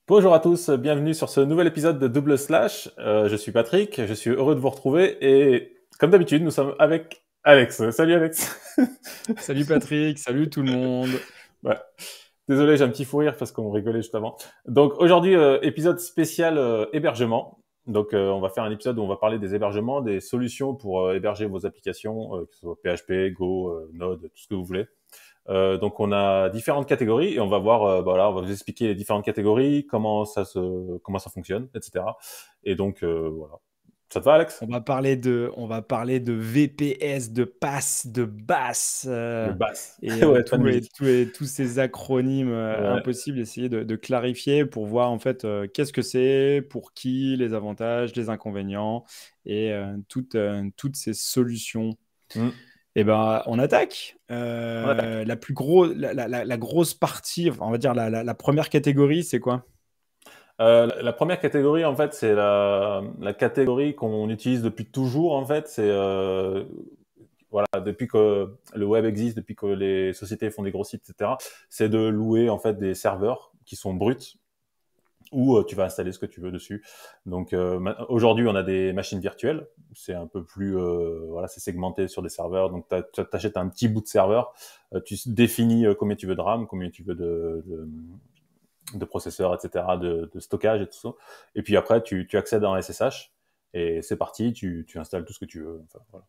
Bonjour à tous, bienvenue sur ce nouvel épisode de Double Slash. Je suis Patrick, je suis heureux de vous retrouver et comme d'habitude, nous sommes avec Alex. Salut Alex. Salut Patrick, salut tout le monde. Ouais. Désolé, j'ai un petit fou rire parce qu'on rigolait juste avant. Donc aujourd'hui, épisode spécial hébergement. Donc on va faire un épisode où on va parler des hébergements, des solutions pour héberger vos applications, que ce soit PHP, Go, Node, tout ce que vous voulez. Donc on a différentes catégories et on va voir, voilà, on va vous expliquer les différentes catégories, comment ça fonctionne, etc. Et donc voilà. Ça te va, Alex? On va parler de VPS, de PASS, de BAS Le bass. et Ouais, pas de musique. tous ces acronymes Ouais. impossibles, essayer de clarifier pour voir en fait qu'est-ce que c'est, pour qui, les avantages, les inconvénients et toutes ces solutions. Mm. Et ben, on attaque. On attaque. La grosse partie, enfin, on va dire la première catégorie, c'est quoi? La première catégorie, en fait, c'est la catégorie qu'on utilise depuis toujours, en fait. C'est voilà, depuis que le web existe, depuis que les sociétés font des gros sites, etc. C'est de louer en fait des serveurs qui sont bruts où tu vas installer ce que tu veux dessus. Donc aujourd'hui, on a des machines virtuelles. C'est un peu plus, voilà, c'est segmenté sur des serveurs. Donc tu achètes un petit bout de serveur, tu définis combien tu veux de RAM, combien tu veux de processeurs, etc., de stockage et tout ça. Et puis après, tu accèdes en SSH et c'est parti, tu installes tout ce que tu veux. Enfin, voilà.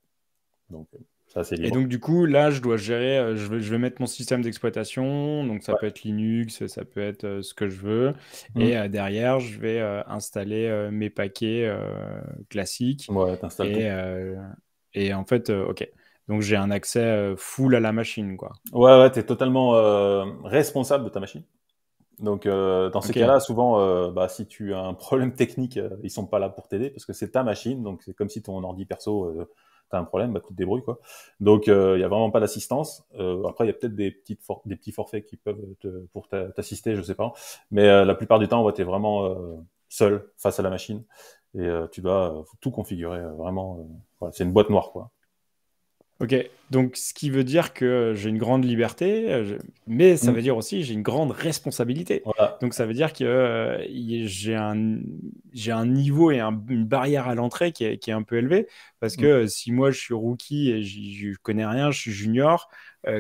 Donc ça, c'est Et libre. donc, du coup, là, je dois gérer, je vais mettre mon système d'exploitation. Donc, ça Ouais. peut être Linux, ça peut être ce que je veux. Et Mmh. derrière, je vais installer mes paquets classiques. Ouais, t'installes tout. Et, euh, et en fait, OK. Donc, j'ai un accès full à la machine, quoi. Ouais, ouais, t'es totalement responsable de ta machine. Donc, dans ces OK. cas-là, souvent, bah, si tu as un problème technique, ils sont pas là pour t'aider parce que c'est ta machine. Donc, c'est comme si ton ordi perso, tu as un problème, bah, tu te débrouilles, quoi. Donc, il y a vraiment pas d'assistance. Après, il y a peut-être des petits forfaits qui peuvent pour t'assister, je sais pas. Mais la plupart du temps, ouais, tu es vraiment seul face à la machine et tu dois tout configurer vraiment. Voilà, c'est une boîte noire, quoi. Ok, donc ce qui veut dire que j'ai une grande liberté, mais ça Mm. veut dire aussi j'ai une grande responsabilité. Voilà. Donc ça veut dire que j'ai un niveau et une barrière à l'entrée qui est un peu élevée, parce que Mm. si moi je suis rookie et je connais rien, je suis junior,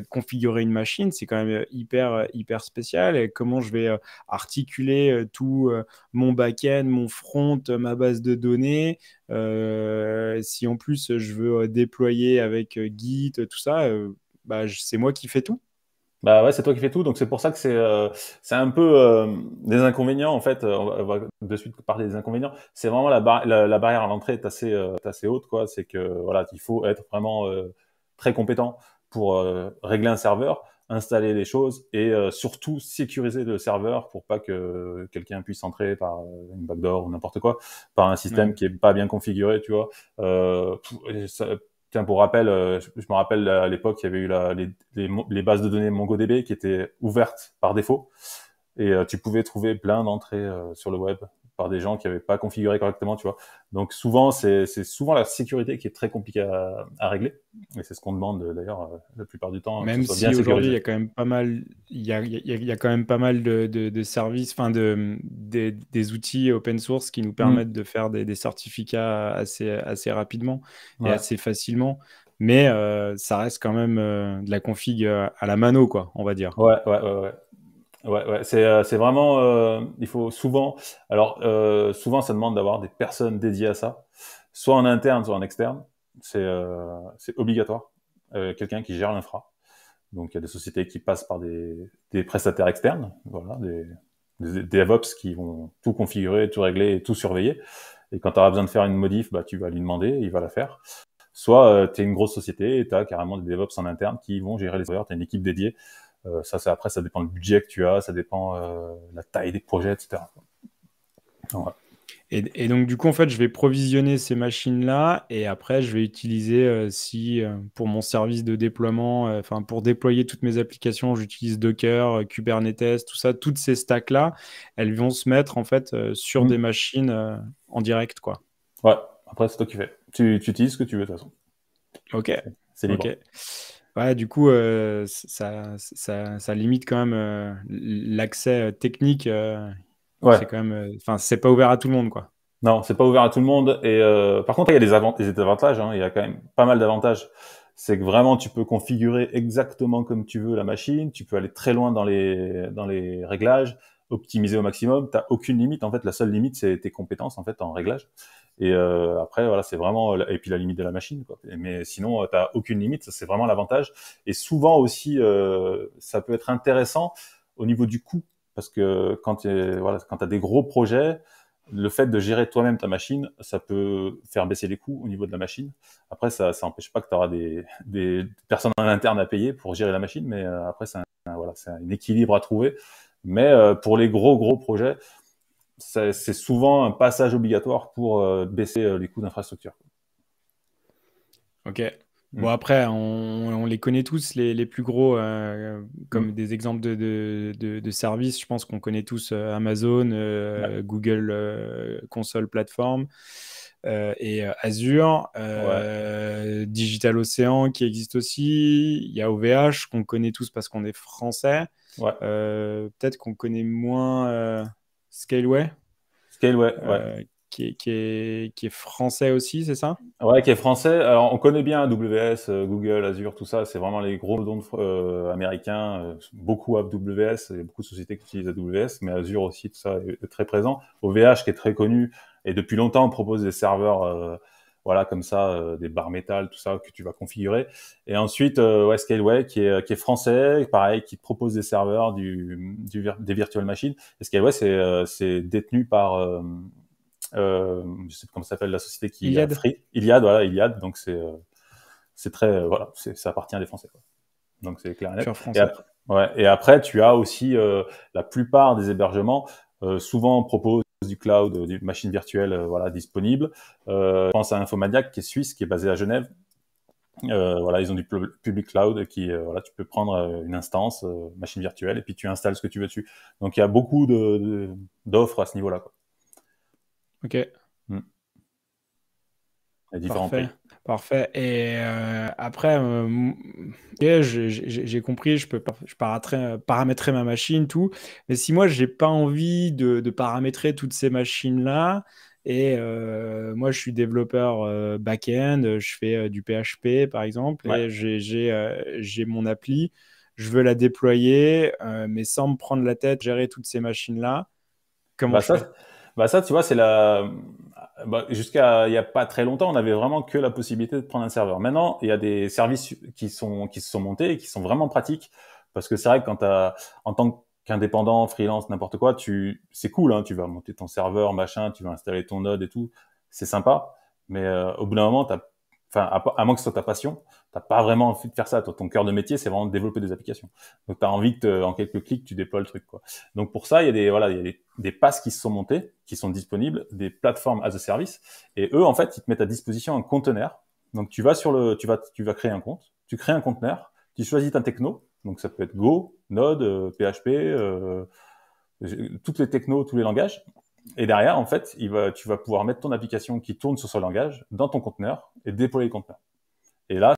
configurer une machine, c'est quand même hyper spécial. Et comment je vais articuler tout mon back-end, mon front, ma base de données, si en plus je veux déployer avec Git, tout ça, bah, c'est moi qui fais tout. Bah ouais, c'est toi qui fais tout, donc c'est pour ça que c'est un peu des inconvénients en fait. On va de suite parler des inconvénients. C'est vraiment la barrière à l'entrée est assez haute quoi. C'est que voilà, il faut être vraiment très compétent pour régler un serveur, installer les choses et surtout sécuriser le serveur pour pas que quelqu'un puisse entrer par une backdoor ou n'importe quoi, par un système Ouais. qui est pas bien configuré, tu vois. Tiens, pour rappel, je me rappelle à l'époque, il y avait eu les bases de données MongoDB qui étaient ouvertes par défaut et tu pouvais trouver plein d'entrées sur le web par des gens qui n'avaient pas configuré correctement, tu vois. Donc souvent, c'est souvent la sécurité qui est très compliquée à régler et c'est ce qu'on demande d'ailleurs la plupart du temps, que ce Même soit bien si aujourd'hui, il sécurisé. y a quand même pas mal, il y a quand même pas mal de services, enfin des outils open source qui nous Mm. permettent de faire des certificats assez rapidement et Ouais. assez facilement. Mais ça reste quand même de la config à la mano, quoi, on va dire. Ouais, ouais, ouais, ouais. Ouais, ouais, c'est vraiment, il faut souvent, alors souvent ça demande d'avoir des personnes dédiées à ça, soit en interne, soit en externe. C'est obligatoire. Quelqu'un qui gère l'infra. Donc il y a des sociétés qui passent par des prestataires externes, voilà, des DevOps qui vont tout configurer, tout régler et tout surveiller. Et quand tu auras besoin de faire une modif, bah tu vas lui demander, il va la faire. Soit tu es une grosse société et tu as carrément des DevOps en interne qui vont gérer les serveurs, tu as une équipe dédiée. Ça, c'est après, ça dépend du budget que tu as, ça dépend la taille des projets, etc. Ouais. Et donc, du coup, en fait, je vais provisionner ces machines-là et après, je vais utiliser, si pour mon service de déploiement, enfin, pour déployer toutes mes applications, j'utilise Docker, Kubernetes, tout ça, toutes ces stacks-là, elles vont se mettre en fait sur des Mm. machines en direct, quoi. Ouais. Après, c'est toi qui fais. Tu utilises ce que tu veux, de toute façon. Ok, C'est ok. libre. Ouais, du coup, ça limite quand même l'accès technique. Ouais. C'est quand même, enfin, c'est pas ouvert à tout le monde, quoi. Non, c'est pas ouvert à tout le monde. Et par contre, il y a des désavantages. Hein. Il y a quand même pas mal d'avantages. C'est que vraiment, tu peux configurer exactement comme tu veux la machine. Tu peux aller très loin dans les réglages, optimiser au maximum. T'as aucune limite. En fait, la seule limite, c'est tes compétences en fait en réglage. Et après, voilà, c'est vraiment et puis la limite de la machine, quoi. Mais sinon, t'as aucune limite. Ça, c'est vraiment l'avantage. Et souvent aussi, ça peut être intéressant au niveau du coût, parce que voilà, quand t'as des gros projets, le fait de gérer toi-même ta machine, ça peut faire baisser les coûts au niveau de la machine. Après, ça n'empêche pas que tu auras des personnes en interne à payer pour gérer la machine, mais après, voilà, c'est un équilibre à trouver. Mais pour les gros projets, c'est souvent un passage obligatoire pour baisser les coûts d'infrastructure. Ok. Bon, Mm. après, on les connaît tous, les plus gros, Mm. comme des exemples de services. Je pense qu'on connaît tous Amazon, Ouais. Google Console Platform et Azure. Ouais. Digital Ocean qui existe aussi. Il y a OVH qu'on connaît tous parce qu'on est français. Ouais. Peut-être qu'on connaît moins Scaleway, Scale, ouais. Ouais. qui est français aussi, c'est ça? Ouais, qui est français. Alors, on connaît bien AWS, Google, Azure, tout ça. C'est vraiment les gros dons américains. Beaucoup AWS. Il y a beaucoup de sociétés qui utilisent AWS, mais Azure aussi, tout ça est très présent. OVH, qui est très connu, et depuis longtemps, on propose des serveurs, voilà, comme ça, des barres métal, tout ça, que tu vas configurer. Et ensuite, ouais, Scaleway, qui est français, pareil, qui te propose des serveurs, des virtual machines. Et Scaleway, c'est détenu par je sais plus comment s'appelle la société qui a Iliad? Free, Iliad, voilà, Iliad. Donc c'est très voilà, ça appartient à des Français, quoi. Donc c'est clair et net. Pur français. Ouais, et après tu as aussi la plupart des hébergements souvent proposent du cloud, du machine virtuelle, voilà, disponible. Je pense à Infomaniac qui est suisse, qui est basé à Genève. Voilà, ils ont du public cloud qui, voilà, tu peux prendre une instance machine virtuelle et puis tu installes ce que tu veux dessus. Donc il y a beaucoup d'offres à ce niveau-là, quoi. Ok. Mm. À différents Parfait, prix. parfait. Et après, ok, j'ai compris, je paramétrer ma machine, tout. Mais si moi, j'ai pas envie de paramétrer toutes ces machines-là, et moi, je suis développeur back-end, je fais du PHP, par exemple, Ouais. et j'ai mon appli, je veux la déployer, mais sans me prendre la tête, gérer toutes ces machines-là, comment Bah je fais? ça, tu vois, jusqu'à il y a pas très longtemps, on avait vraiment que la possibilité de prendre un serveur. Maintenant, il y a des services qui se sont montés et qui sont vraiment pratiques parce que c'est vrai que en tant qu'indépendant, freelance, n'importe quoi, c'est cool, hein, tu vas monter ton serveur, machin, tu vas installer ton node et tout, c'est sympa. Mais au bout d'un moment, enfin, à moins que ce soit ta passion, t'as pas vraiment envie de faire ça. Toi, ton cœur de métier, c'est vraiment de développer des applications. Donc, tu as envie que en quelques clics, tu déploies le truc, quoi. Donc pour ça, il y a voilà, il y a des passes qui se sont montées, qui sont disponibles, des plateformes as a service, et eux, en fait, ils te mettent à disposition un conteneur. Donc tu vas créer un compte, tu crées un conteneur, tu choisis ta techno, donc ça peut être Go, Node, PHP, toutes les technos, tous les langages. Et derrière, en fait, tu vas pouvoir mettre ton application qui tourne sur ce langage dans ton conteneur et déployer le conteneur. Et là,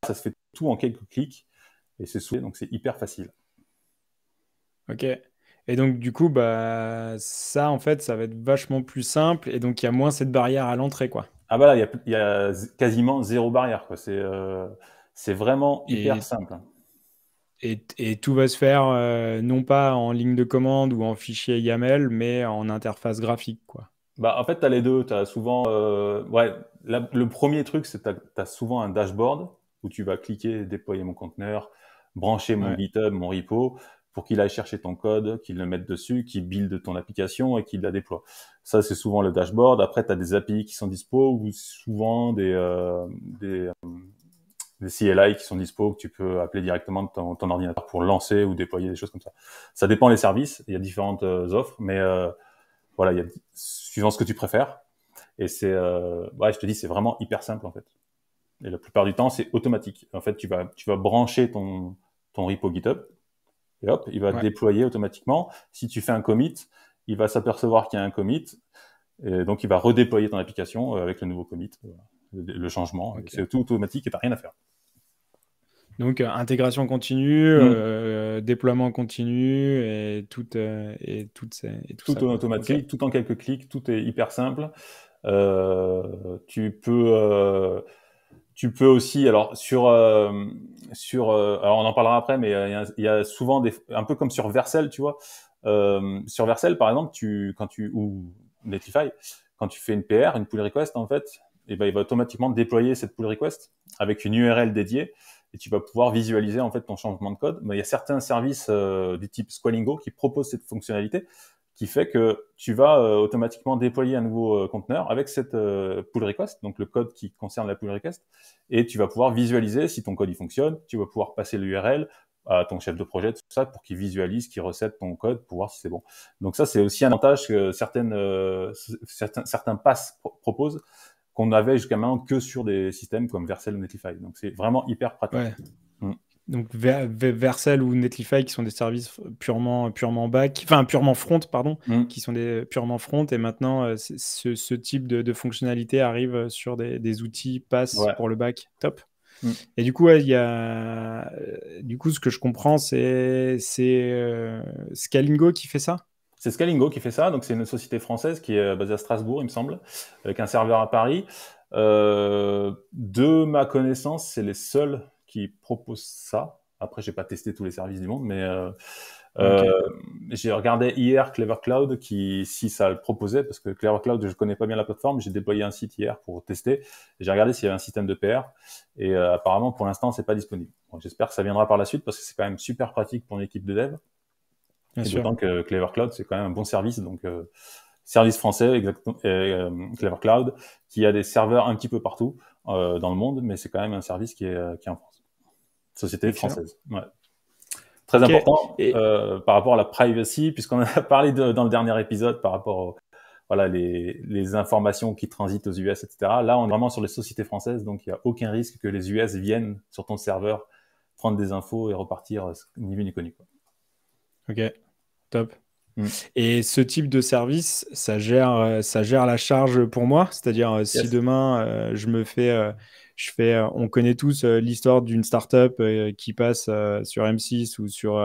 ça se fait tout en quelques clics et c'est soudé, donc c'est hyper facile. Ok. Et donc, du coup, bah, ça, en fait, ça va être vachement plus simple. Et donc, il y a moins cette barrière à l'entrée, quoi. Ah bah là, il y a quasiment zéro barrière, quoi. C'est vraiment hyper Et, simple. et tout va se faire non pas en ligne de commande ou en fichier YAML, mais en interface graphique, quoi. Bah, en fait, tu as les deux. Tu as souvent, ouais, le premier truc, c'est que tu as souvent un dashboard où tu vas cliquer, déployer mon conteneur, brancher mon Ouais. GitHub, mon repo, pour qu'il aille chercher ton code, qu'il le mette dessus, qu'il build ton application et qu'il la déploie. Ça, c'est souvent le dashboard. Après, tu as des API qui sont dispo ou souvent des CLI qui sont dispo que tu peux appeler directement de ton ordinateur pour lancer ou déployer des choses comme ça. Ça dépend des services. Il y a différentes offres, mais voilà, suivant ce que tu préfères. Et ouais, je te dis, c'est vraiment hyper simple en fait. Et la plupart du temps, c'est automatique. En fait, tu vas brancher ton repo GitHub et hop, il va Ouais. déployer automatiquement. Si tu fais un commit, il va s'apercevoir qu'il y a un commit et donc il va redéployer ton application avec le nouveau commit, le changement. Ok. C'est tout automatique et t'as rien à faire. Donc, intégration continue, Mm. déploiement continu et tout Tout ça, en quoi. Ok. automatique, tout en quelques clics, tout est hyper simple. Tu peux aussi, alors alors on en parlera après, mais il y a souvent un peu comme sur Vercel, tu vois. Sur Vercel, par exemple, ou Netlify, quand tu fais une PR, une pull request, en fait, et ben, il va automatiquement déployer cette pull request avec une URL dédiée et tu vas pouvoir visualiser en fait ton changement de code. Mais il y a certains services du type Squalingo qui proposent cette fonctionnalité qui fait que tu vas automatiquement déployer un nouveau conteneur avec cette pull request, donc le code qui concerne la pull request, et tu vas pouvoir visualiser si ton code il fonctionne, tu vas pouvoir passer l'URL à ton chef de projet, tout ça, pour qu'il visualise, qu'il recette ton code pour voir si c'est bon. Donc ça, c'est aussi un avantage que certains PaaS proposent, qu'on n'avait jusqu'à maintenant que sur des systèmes comme Vercel ou Netlify. Donc c'est vraiment hyper pratique. Ouais. Mm. Donc, Vercel ou Netlify qui sont des services purement back, enfin purement front, pardon, Mm. qui sont des purement front. Et maintenant, ce type de fonctionnalité arrive sur des outils PaaS Ouais. pour le back. Top. Mm. Et du coup, ouais, il y a, du coup, ce que je comprends, c'est Scalingo qui fait ça? C'est Scalingo qui fait ça, donc c'est une société française qui est basée à Strasbourg, il me semble, avec un serveur à Paris. De ma connaissance, c'est les seuls qui proposent ça. Après, j'ai pas testé tous les services du monde, mais Ok. euh, j'ai regardé hier Clever Cloud si ça le proposait, parce que Clever Cloud, je connais pas bien la plateforme. J'ai déployé un site hier pour tester. Et j'ai regardé s'il y avait un système de PR. Et apparemment, pour l'instant, c'est pas disponible. Bon, j'espère que ça viendra par la suite, parce que c'est quand même super pratique pour une équipe de dev. Bien Et sûr. d'autant que Clever Cloud, c'est quand même un bon service. Donc, service français, exactement, Clever Cloud, qui a des serveurs un petit peu partout dans le monde, mais c'est quand même un service qui est en France. Société Excellent. française. Ouais. Très Ok. important Et par rapport à la privacy, puisqu'on a parlé dans le dernier épisode par rapport voilà, les informations qui transitent aux US, etc. Là, on est vraiment sur les sociétés françaises, donc il n'y a aucun risque que les US viennent sur ton serveur prendre des infos et repartir ni vu ni connu, quoi. ok. Top. Mm. Et ce type de service, ça gère la charge pour moi. C'est-à-dire, si Yes. demain, on connaît tous l'histoire d'une startup qui passe sur M6 ou sur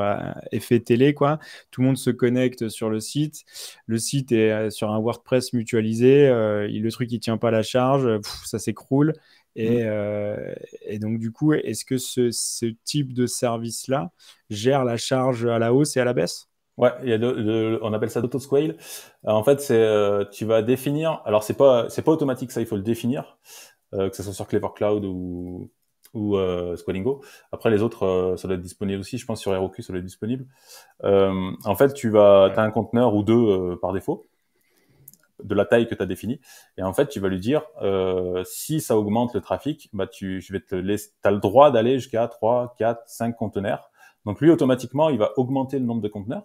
effet télé, quoi. Tout le monde se connecte sur le site. Le site est sur un WordPress mutualisé. Le truc, il tient pas la charge. Ça s'écroule. Mm. Et donc, du coup, est-ce que ce type de service-là gère la charge à la hausse et à la baisse? Ouais, il y a on appelle ça d'autosquale. En fait, tu vas définir. Alors c'est pas automatique, ça, il faut le définir, que ce soit sur Clever Cloud ou Squalingo. Après les autres, ça doit être disponible aussi. Je pense sur Heroku, ça doit être disponible. En fait, Ouais. t'as un conteneur ou deux par défaut de la taille que tu as définie. Et en fait, tu vas lui dire, si ça augmente le trafic, bah je vais te laisser, t'as le droit d'aller jusqu'à 3, 4, 5 conteneurs. Donc lui, automatiquement, il va augmenter le nombre de conteneurs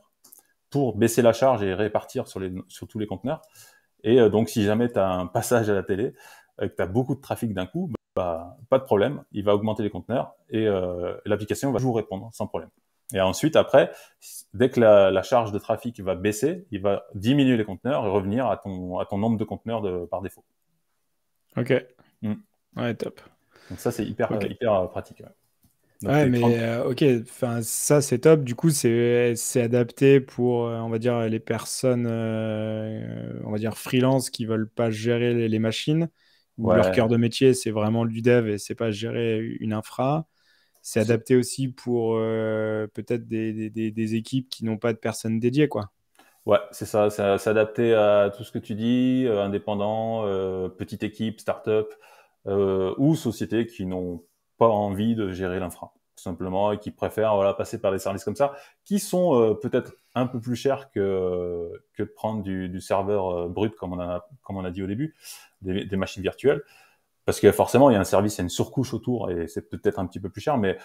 pour baisser la charge et répartir sur tous les conteneurs. Et donc, si jamais tu as un passage à la télé, que tu as beaucoup de trafic d'un coup, bah, pas de problème, il va augmenter les conteneurs et l'application va toujours répondre sans problème. Et ensuite, après, dès que la charge de trafic va baisser, il va diminuer les conteneurs et revenir à ton nombre de conteneurs par défaut. Ok. Mm. Ouais, top. Donc ça, c'est Ok. hyper pratique. Ouais. Donc Ouais, tes mais 30... ok, enfin ça c'est top. Du coup, c'est adapté pour, on va dire, les personnes, on va dire freelance qui veulent pas gérer les machines, où leur Ouais, cœur de métier c'est vraiment du dev et c'est pas gérer une infra. C'est adapté aussi pour peut-être des équipes qui n'ont pas de personnes dédiées, quoi. ouais, c'est ça, c'est adapté à tout ce que tu dis, indépendant, petite équipe, start-up, ou sociétés qui n'ont pas envie de gérer l'infra, tout simplement, et qui préfèrent voilà, passer par des services comme ça, qui sont peut-être un peu plus chers que de prendre du serveur brut, comme on a dit au début, des machines virtuelles, parce que forcément, il y a un service, il y a une surcouche autour, et c'est peut-être un petit peu plus cher, mais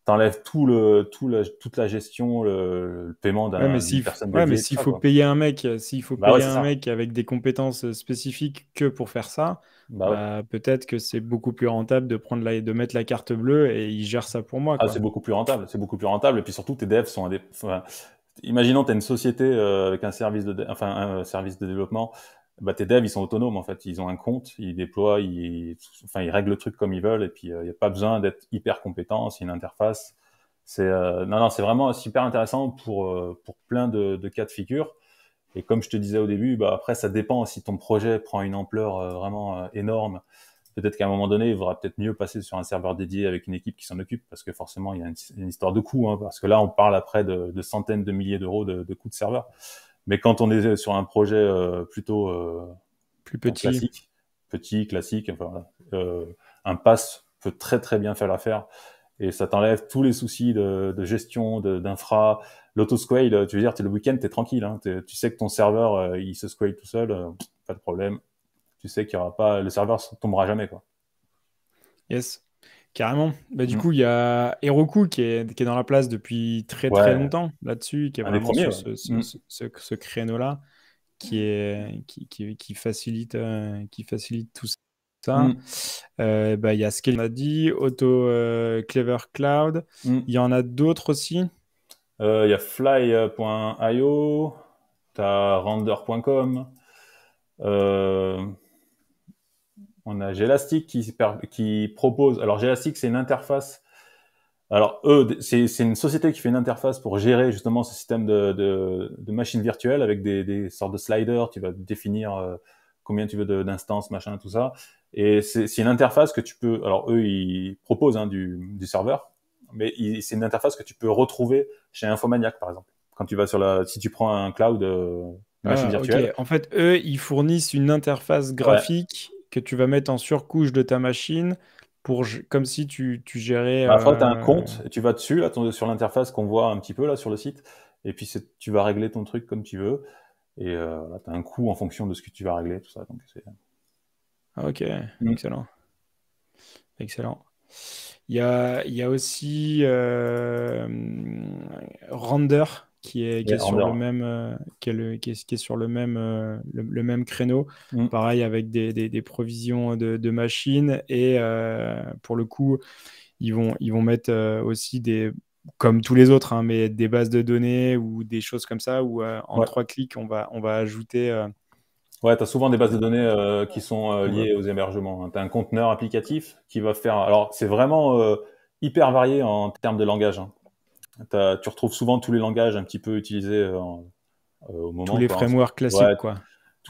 t'enlèves toute la gestion, le paiement Ouais, mais d'une personne mais dédiée, tout s'il ça, faut quoi. payer un mec, Bah ouais, c'est ça. avec des compétences spécifiques que pour faire ça, Bah ouais. bah peut-être que c'est beaucoup plus rentable de mettre la carte bleue et il gère ça pour moi, Ah, c'est quoi. beaucoup plus rentable. C'est beaucoup plus rentable. Et puis surtout, tes devs sont enfin, imaginons, tu as une société avec un service un service de développement. bah, tes devs, ils sont autonomes, en fait. Ils ont un compte, ils déploient, enfin, ils règlent le truc comme ils veulent, et puis, il n'y a pas besoin d'être hyper compétent, c'est une interface. Non, c'est vraiment super intéressant pour plein de cas de figure. Et comme je te disais au début, bah, après, ça dépend si ton projet prend une ampleur vraiment énorme. Peut-être qu'à un moment donné, il vaudra peut-être mieux passer sur un serveur dédié avec une équipe qui s'en occupe, parce que forcément, il y a une histoire de coût, hein, parce que là, on parle après de centaines de milliers d'euros de coûts de serveur. Mais quand on est sur un projet plutôt Plus petit. classique, petit, classique, enfin, voilà, un pass peut très très bien faire l'affaire, et ça t'enlève tous les soucis de gestion, d'infra. L'autoscale, tu veux dire, le week-end, t'es tranquille, hein, tu sais que ton serveur, il se squale tout seul, pas de problème. Tu sais qu'il y aura pas, le serveur tombera jamais, quoi. Yes, carrément. Bah, du Mm. coup, il y a Heroku qui est dans la place depuis très très Ouais, longtemps là-dessus, qui est un des vraiment premiers, sur ouais. Mm. ce créneau-là, qui facilite tout ça. Mm. Bah, il y a Scale, on a dit, Clever Cloud. Mm. Il y en a d'autres aussi. Il y a fly.io, t'as render.com, euh, on a Gelastic qui propose. Alors Gelastic, c'est une interface. Alors eux, c'est une société qui fait une interface pour gérer justement ce système de machines virtuelles avec des sortes de sliders. Tu vas définir combien tu veux d'instances, machin, tout ça. Et c'est une interface que tu peux. Alors eux, ils proposent hein, du serveur, mais c'est une interface que tu peux retrouver chez Infomaniac, par exemple. Quand tu vas si tu prends un cloud de machines Ah, ok. virtuelles. En fait, eux, ils fournissent une interface Ouais. graphique que tu vas mettre en surcouche de ta machine comme si tu gérais. Bah, après, tu as un compte, et tu vas dessus, là, sur l'interface qu'on voit un petit peu là sur le site, et puis tu vas régler ton truc comme tu veux, et là, tu as un coût en fonction de ce que tu vas régler, tout ça. Donc Ah, ok, Mm. excellent. Excellent. Il y a aussi Render qui Ouais, est sur render. le même, qui est sur le même créneau. Mm. Pareil avec des provisions de machines. Et pour le coup, ils vont mettre aussi comme tous les autres, hein, mais des bases de données ou des choses comme ça où en Ouais, 3 clics, on va ajouter. ouais, tu as souvent des bases de données qui sont On va- liées aux hébergements, hein. Tu as un conteneur applicatif qui va faire. Alors, c'est vraiment hyper varié en termes de langage, hein. Tu retrouves souvent tous les langages un petit peu utilisés au tous moment, les quoi, hein. frameworks Ouais, classiques, quoi.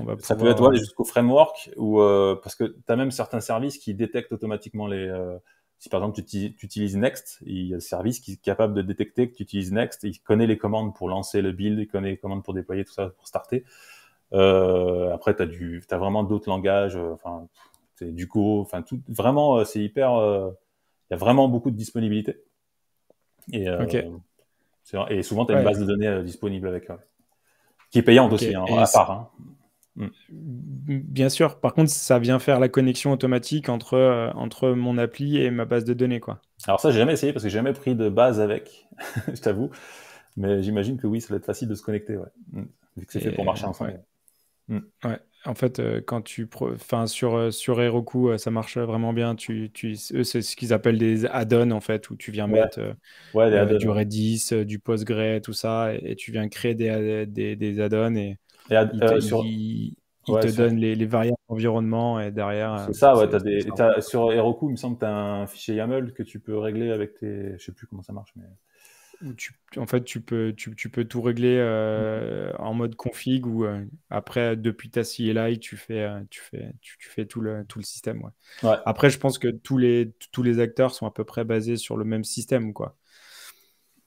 On va ça peut être pouvoir. ouais, jusqu'au framework ou parce que tu as même certains services qui détectent automatiquement si par exemple tu utilises Next, il y a un service qui est capable de détecter que tu utilises Next, il connaît les commandes pour lancer le build, il connaît les commandes pour déployer tout ça pour starter. Après t'as vraiment d'autres langages, enfin c'est du Go, enfin tout vraiment c'est hyper il y a vraiment beaucoup de disponibilité et Ok. et souvent tu as une Ouais. base de données disponible avec qui est payante Ok. aussi hein, à part hein. Mm. Bien sûr. Par contre, ça vient faire la connexion automatique entre mon appli et ma base de données, quoi. Alors ça, j'ai jamais essayé parce que j'ai jamais pris de base avec, je t'avoue. Mais j'imagine que oui, ça va être facile de se connecter, ouais. Mm. Vu que c'est fait pour Et marcher ouais. ensemble. Mm. Ouais. En fait, quand enfin, sur Heroku, ça marche vraiment bien. Eux, c'est ce qu'ils appellent des add-ons, en fait, où tu viens Ouais, mettre ouais, les add-ons, du ouais. Redis, du Postgre, tout ça, et tu viens créer des add-ons et Et il ouais, te donne les variables d'environnement et derrière, c'est ça, ouais, ça roule. sur Heroku, il me semble que tu as un fichier YAML que tu peux régler avec je sais plus comment ça marche, mais. Où en fait, tu peux tout régler Mm. en mode config ou après, depuis ta CLI, tu fais tout le système. Ouais. Ouais. Après, je pense que tous les acteurs sont à peu près basés sur le même système, quoi.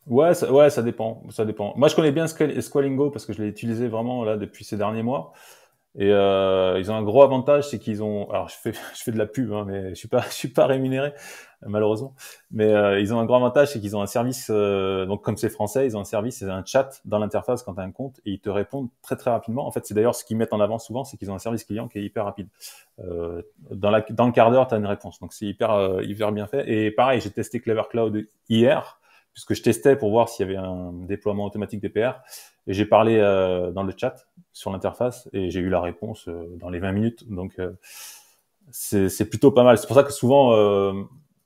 Ouais, ça dépend, ça dépend. Moi, je connais bien Squalingo parce que je l'ai utilisé vraiment là depuis ces derniers mois. Et ils ont un gros avantage, c'est qu'ils ont. Alors, je fais de la pub, hein, mais je suis pas rémunéré malheureusement. Mais ils ont un gros avantage, c'est qu'ils ont un service. Donc, comme c'est français, ils ont un service, c'est un chat dans l'interface quand tu as un compte, et ils te répondent très très rapidement. En fait, c'est d'ailleurs ce qu'ils mettent en avant souvent, c'est qu'ils ont un service client qui est hyper rapide. Dans le quart d'heure, tu as une réponse. Donc, c'est hyper bien fait. Et pareil, j'ai testé Clever Cloud hier, puisque je testais pour voir s'il y avait un déploiement automatique DPR. Et j'ai parlé dans le chat sur l'interface et j'ai eu la réponse dans les 20 minutes. Donc c'est plutôt pas mal. C'est pour ça que souvent,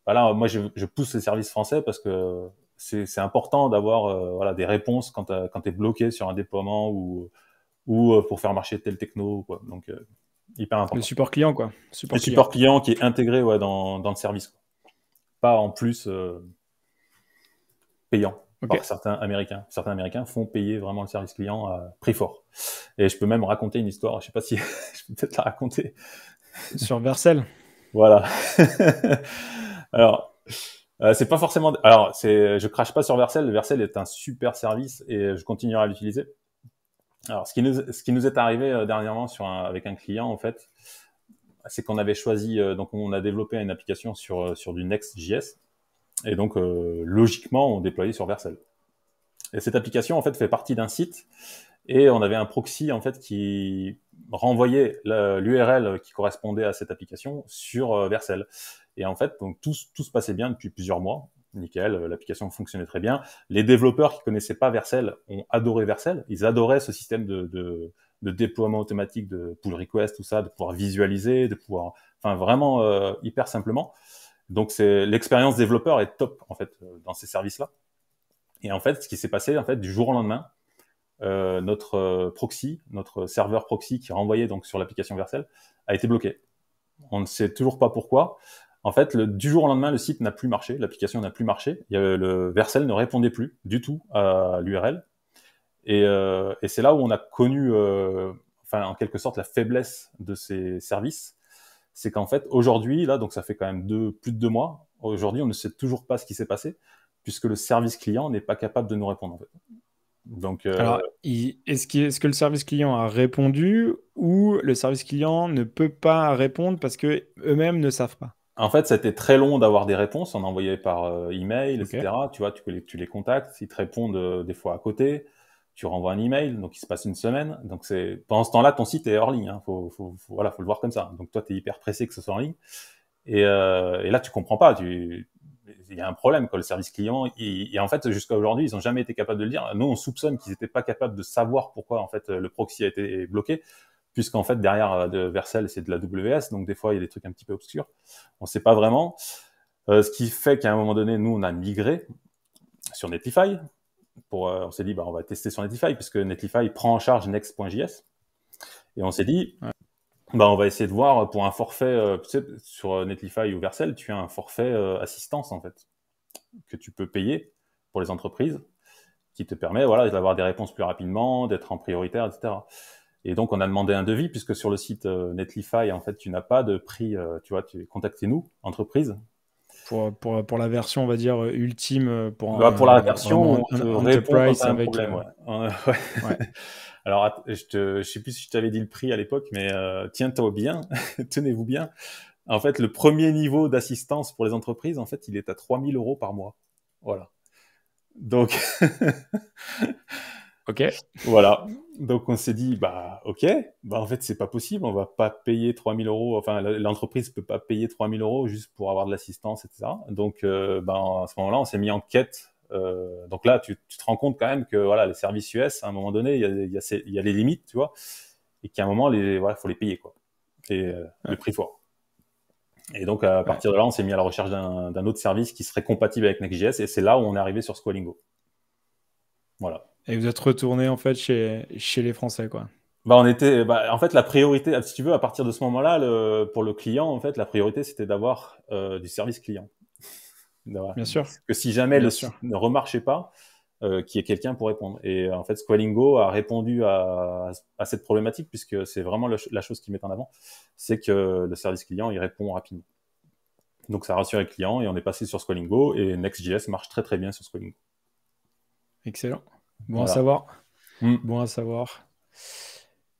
voilà, moi je pousse les services français parce que c'est important d'avoir voilà des réponses quand t'es bloqué sur un déploiement ou pour faire marcher tel techno, quoi. Donc, hyper Le important. support client, quoi. Le Support client. support client qui est intégré dans le service, quoi. Pas en plus payant Ok. par certains Américains. Certains Américains font payer vraiment le service client à prix fort. Et je peux même raconter une histoire, je sais pas si je peux peut-être la raconter. Sur Vercel. Voilà. Alors, c'est pas forcément. Alors, je crache pas sur Vercel. Vercel est un super service et je continuerai à l'utiliser. Alors, ce qui nous est arrivé dernièrement avec un client, en fait, c'est qu'on avait choisi. Donc, on a développé une application sur du Next.js et donc, logiquement, on déployait sur Vercel. Et cette application, en fait, fait partie d'un site et on avait un proxy, en fait, qui renvoyait l'URL qui correspondait à cette application sur Vercel. Et en fait, donc tout se passait bien depuis plusieurs mois. Nickel, l'application fonctionnait très bien. Les développeurs qui connaissaient pas Vercel ont adoré Vercel. Ils adoraient ce système de déploiement automatique de pull request, tout ça, de pouvoir visualiser, de pouvoir, enfin vraiment hyper simplement. Donc l'expérience développeur est top en fait dans ces services-là. Et en fait, ce qui s'est passé en fait du jour au lendemain, notre proxy, notre serveur proxy qui renvoyait donc sur l'application Vercel, a été bloqué. On ne sait toujours pas pourquoi. En fait, du jour au lendemain, le site n'a plus marché, l'application n'a plus marché. Le Vercel ne répondait plus du tout à l'URL. Et c'est là où on a connu, enfin, en quelque sorte, la faiblesse de ces services. C'est qu'en fait, aujourd'hui, là, donc ça fait quand même plus de 2 mois, aujourd'hui, on ne sait toujours pas ce qui s'est passé, puisque le service client n'est pas capable de nous répondre, en fait. Donc, Alors, est-ce que le service client a répondu ou le service client ne peut pas répondre parce que eux-mêmes ne savent pas? en fait, ça a été très long d'avoir des réponses. On envoyait par email, Ok. etc. Tu vois, tu les contactes, ils te répondent des fois à côté. Tu renvoies un email, donc il se passe une semaine. Donc pendant ce temps-là, ton site est hors ligne. Hein. Voilà, faut le voir comme ça. Donc toi, tu es hyper pressé que ce soit en ligne. Et là, tu comprends pas. Il y a un problème, quoi. Le service client, et en fait, jusqu'à aujourd'hui, ils n'ont jamais été capables de le dire. Nous, on soupçonne qu'ils n'étaient pas capables de savoir pourquoi en fait le proxy a été bloqué, puisqu'en fait derrière de Vercel, c'est de la WS, donc des fois il y a des trucs un petit peu obscurs. On ne sait pas vraiment. Ce qui fait qu'à un moment donné, nous, on a migré sur Netlify. On s'est dit, bah, on va tester sur Netlify, puisque Netlify prend en charge Next.js. Et on s'est dit, Ouais. bah, on va essayer de voir pour un forfait, tu sais, sur Netlify ou Vercel, tu as un forfait assistance, en fait, que tu peux payer pour les entreprises, qui te permet, voilà, d'avoir des réponses plus rapidement, d'être en prioritaire, etc. Et donc, on a demandé un devis, puisque sur le site Netlify, en fait, tu n'as pas de prix, tu vois, contactez-nous, entreprise. Pour la version, on va dire, ultime, pour Bah, pour la vraiment version, on te un répond quand tu enterprise as un avec. problème, ouais. Ouais. Ouais. Alors, je sais plus si je t'avais dit le prix à l'époque, mais tiens-toi bien, tenez-vous bien. En fait, le premier niveau d'assistance pour les entreprises, en fait, il est à 3 000 € par mois. Voilà. Donc, Ok. voilà. Donc, on s'est dit, bah, ok, bah, en fait, c'est pas possible, on va pas payer 3 000 €. Enfin, l'entreprise peut pas payer 3 000 € juste pour avoir de l'assistance, etc. Donc, ben, à ce moment-là, on s'est mis en quête. Donc là, tu te rends compte quand même que voilà, les services US, à un moment donné, il y a les limites, tu vois, et qu'à un moment, voilà, faut les payer, quoi. Et le Ouais. prix fort. Et donc, à Ouais. partir de là, on s'est mis à la recherche d'un autre service qui serait compatible avec Next.js, et c'est là où on est arrivé sur Squalingo. Voilà. Et vous êtes retourné en fait chez les Français, quoi. Bah, en fait, la priorité, si tu veux, à partir de ce moment-là, pour le client, en fait, la priorité, c'était d'avoir du service client. Voilà. Bien sûr. Que si jamais le Bien sûr. site ne remarchait pas, qu'il y ait quelqu'un pour répondre. Et en fait, Squalingo a répondu à cette problématique, puisque c'est vraiment la chose qu'ils mettent en avant, c'est que le service client, il répond rapidement. Donc, ça a rassuré le client et on est passé sur Squalingo et Next.js marche très très bien sur Squalingo. Excellent. Bon à Voilà. savoir. Bon à savoir.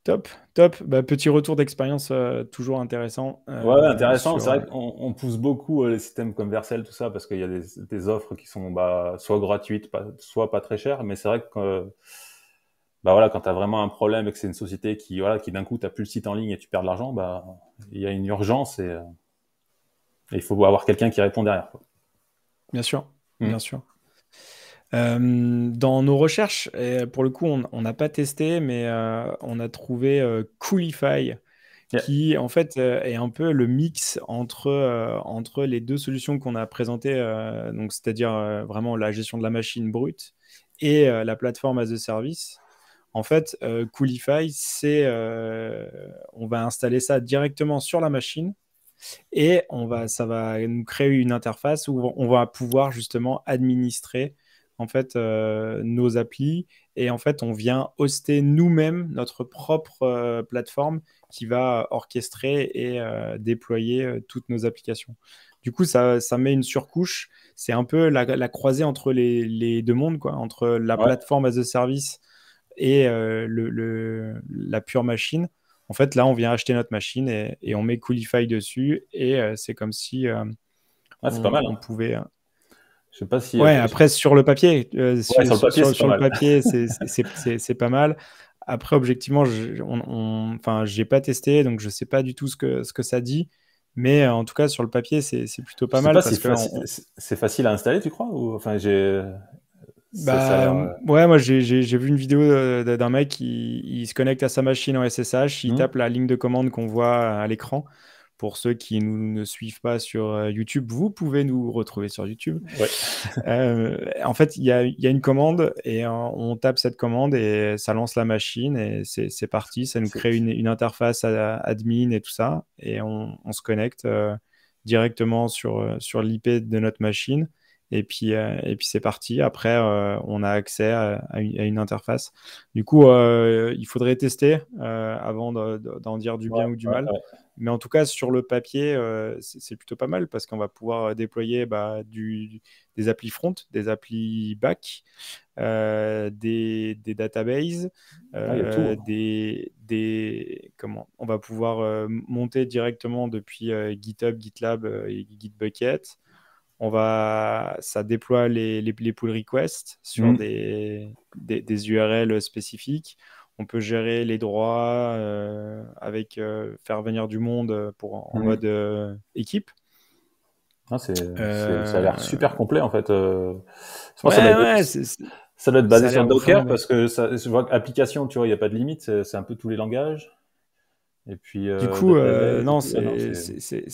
Top, top. Bah, petit retour d'expérience toujours intéressant Ouais, intéressant. C'est sur. vrai qu'on pousse beaucoup les systèmes comme Vercel, tout ça, parce qu'il y a des offres qui sont bah, soit gratuites, soit pas très chères. Mais c'est vrai que bah, voilà, quand tu as vraiment un problème et que c'est une société voilà, qui d'un coup, tu plus le site en ligne et tu perds de l'argent, bah, il y a une urgence et il faut avoir quelqu'un qui répond derrière, quoi. Bien sûr, Mm. bien sûr. Dans nos recherches, et pour le coup, on n'a pas testé, mais on a trouvé Coolify, Yeah. qui en fait est un peu le mix entre les deux solutions qu'on a présentées, donc c'est-à-dire vraiment la gestion de la machine brute et la plateforme as a service. En fait, Coolify, on va installer ça directement sur la machine et ça va nous créer une interface où on va pouvoir justement administrer en fait nos applis et en fait on vient hoster nous-mêmes notre propre plateforme qui va orchestrer et déployer toutes nos applications. Du coup, ça met une surcouche. C'est un peu la croisée entre les deux mondes, quoi, entre la Ouais. plateforme as a service et la pure machine. En fait, là, on vient acheter notre machine et on met Coolify dessus et c'est comme si Ouais, c'est pas mal, on hein. pouvait. Je sais pas si. Ouais, après, sur le papier, Ouais, sur le papier, c'est pas sur le mal. papier, c'est pas mal. Après, objectivement, enfin, j'ai pas testé, donc je sais pas du tout ce que ça dit. Mais en tout cas, sur le papier, c'est plutôt Je pas sais mal pas si parce que c'est facile à installer, tu crois? Ou enfin, ça a bah, l'air. ouais, moi j'ai vu une vidéo d'un mec il se connecte à sa machine en SSH, il Hmm. tape la ligne de commande qu'on voit à l'écran. Pour ceux qui ne suivent pas sur YouTube, vous pouvez nous retrouver sur YouTube. Ouais. En fait, il y a une commande et on tape cette commande et ça lance la machine et c'est parti. Ça nous C'est crée une interface admin et tout ça et on se connecte directement sur l'IP de notre machine. Et puis c'est parti. Après, on a accès à une interface. Du coup, il faudrait tester avant d'en dire du ouais, bien ou du ouais, mal. ouais. Mais en tout cas, sur le papier, c'est plutôt pas mal parce qu'on va pouvoir déployer des applis front, des applis back, des databases, Ah, il y a tout. comment, on va pouvoir monter directement depuis GitHub, GitLab et Gitbucket. Ça déploie les pull requests sur Hmm. des URL spécifiques. On peut gérer les droits avec faire venir du monde en Hmm. mode équipe. Ah, ça a l'air Euh, super complet en fait. Je pense que Ouais, ouais, ça doit être ça basé a sur l'air Docker vraiment bien. parce que je vois qu'application, tu vois, il n'y a pas de limite, c'est un peu tous les langages. Et puis Du coup, database et non, tout. Ah non, c'est.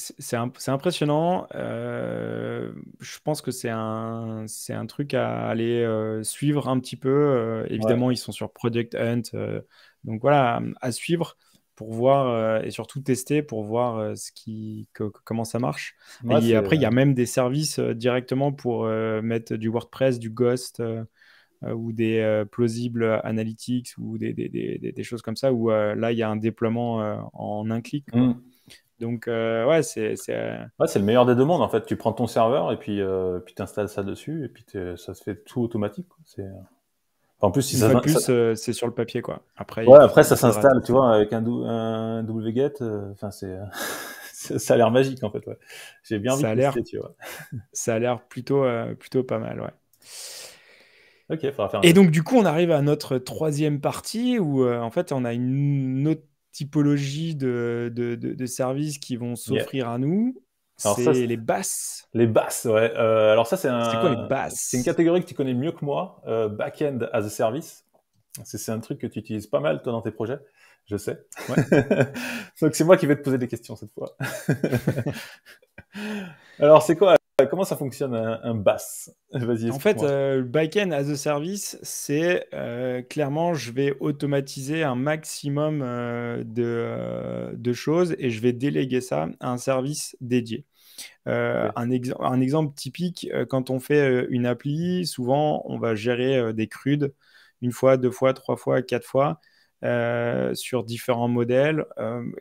c'est impressionnant. Je pense que c'est un truc à aller suivre un petit peu. Ouais. Évidemment, ils sont sur Project Hunt. Donc voilà, à suivre pour voir et surtout tester pour voir comment ça marche. Ouais, Et c'est. après, il y a même des services directement pour mettre du WordPress, du Ghost. Ou des plausible analytics ou des choses comme ça où là il y a un déploiement en un clic quoi. Hmm. Donc ouais Ouais, c'est le meilleur des deux mondes en fait. Tu prends ton serveur et puis t'installes ça dessus et puis ça se fait tout automatique, quoi. En plus, si une fois de plus c'est sur le papier quoi. Après ouais, après ça il faudra s'installe, tu tester. vois, avec un wget. Enfin, ça a l'air magique en fait. Ouais. J'ai bien envie de Ça a l'air tester, tu vois. plutôt pas mal ouais. Ok, faudra faire un Et test. donc du coup on arrive à notre troisième partie où en fait on a une autre typologie de services qui vont Yeah. s'offrir à nous. Alors ça, C'est les basses. les basses, ouais. Alors ça, C'est quoi les c'est une basses? catégorie que tu connais mieux que moi, back-end as a service. C'est un truc que tu utilises pas mal, toi, dans tes projets, je sais. Ouais. Donc c'est moi qui vais te poser des questions cette fois. Alors c'est quoi, comment ça fonctionne un BAS? Vas-y, En fait, explique-moi. le backend as a service, c'est clairement, je vais automatiser un maximum de choses et je vais déléguer ça à un service dédié. Ok. Un exemple typique, quand on fait une appli, souvent on va gérer des CRUD une fois, deux fois, trois fois, quatre fois sur différents modèles.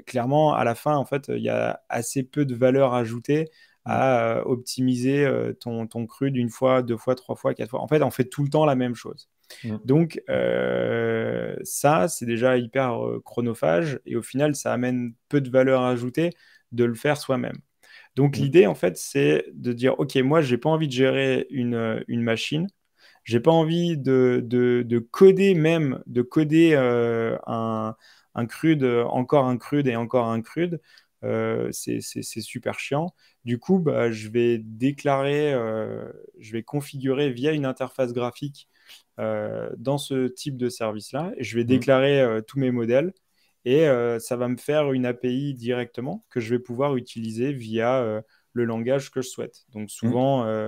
Clairement, à la fin, en fait, il y a assez peu de valeur ajoutée Mm. à optimiser ton CRUD une fois, deux fois, trois fois, quatre fois. En fait, on fait tout le temps la même chose. Mm. Donc, ça, c'est déjà hyper chronophage et au final, ça amène peu de valeur ajoutée de le faire soi-même. Donc Mm. l'idée, en fait, c'est de dire, OK, moi, j'ai pas envie de gérer une machine. J'ai pas envie de coder même, de coder un CRUD, encore un CRUD et encore un CRUD. C'est super chiant. Du coup, bah, je vais configurer via une interface graphique dans ce type de service-là. Et je vais Mm. déclarer tous mes modèles et ça va me faire une API directement que je vais pouvoir utiliser via le langage que je souhaite. Donc Mm. souvent,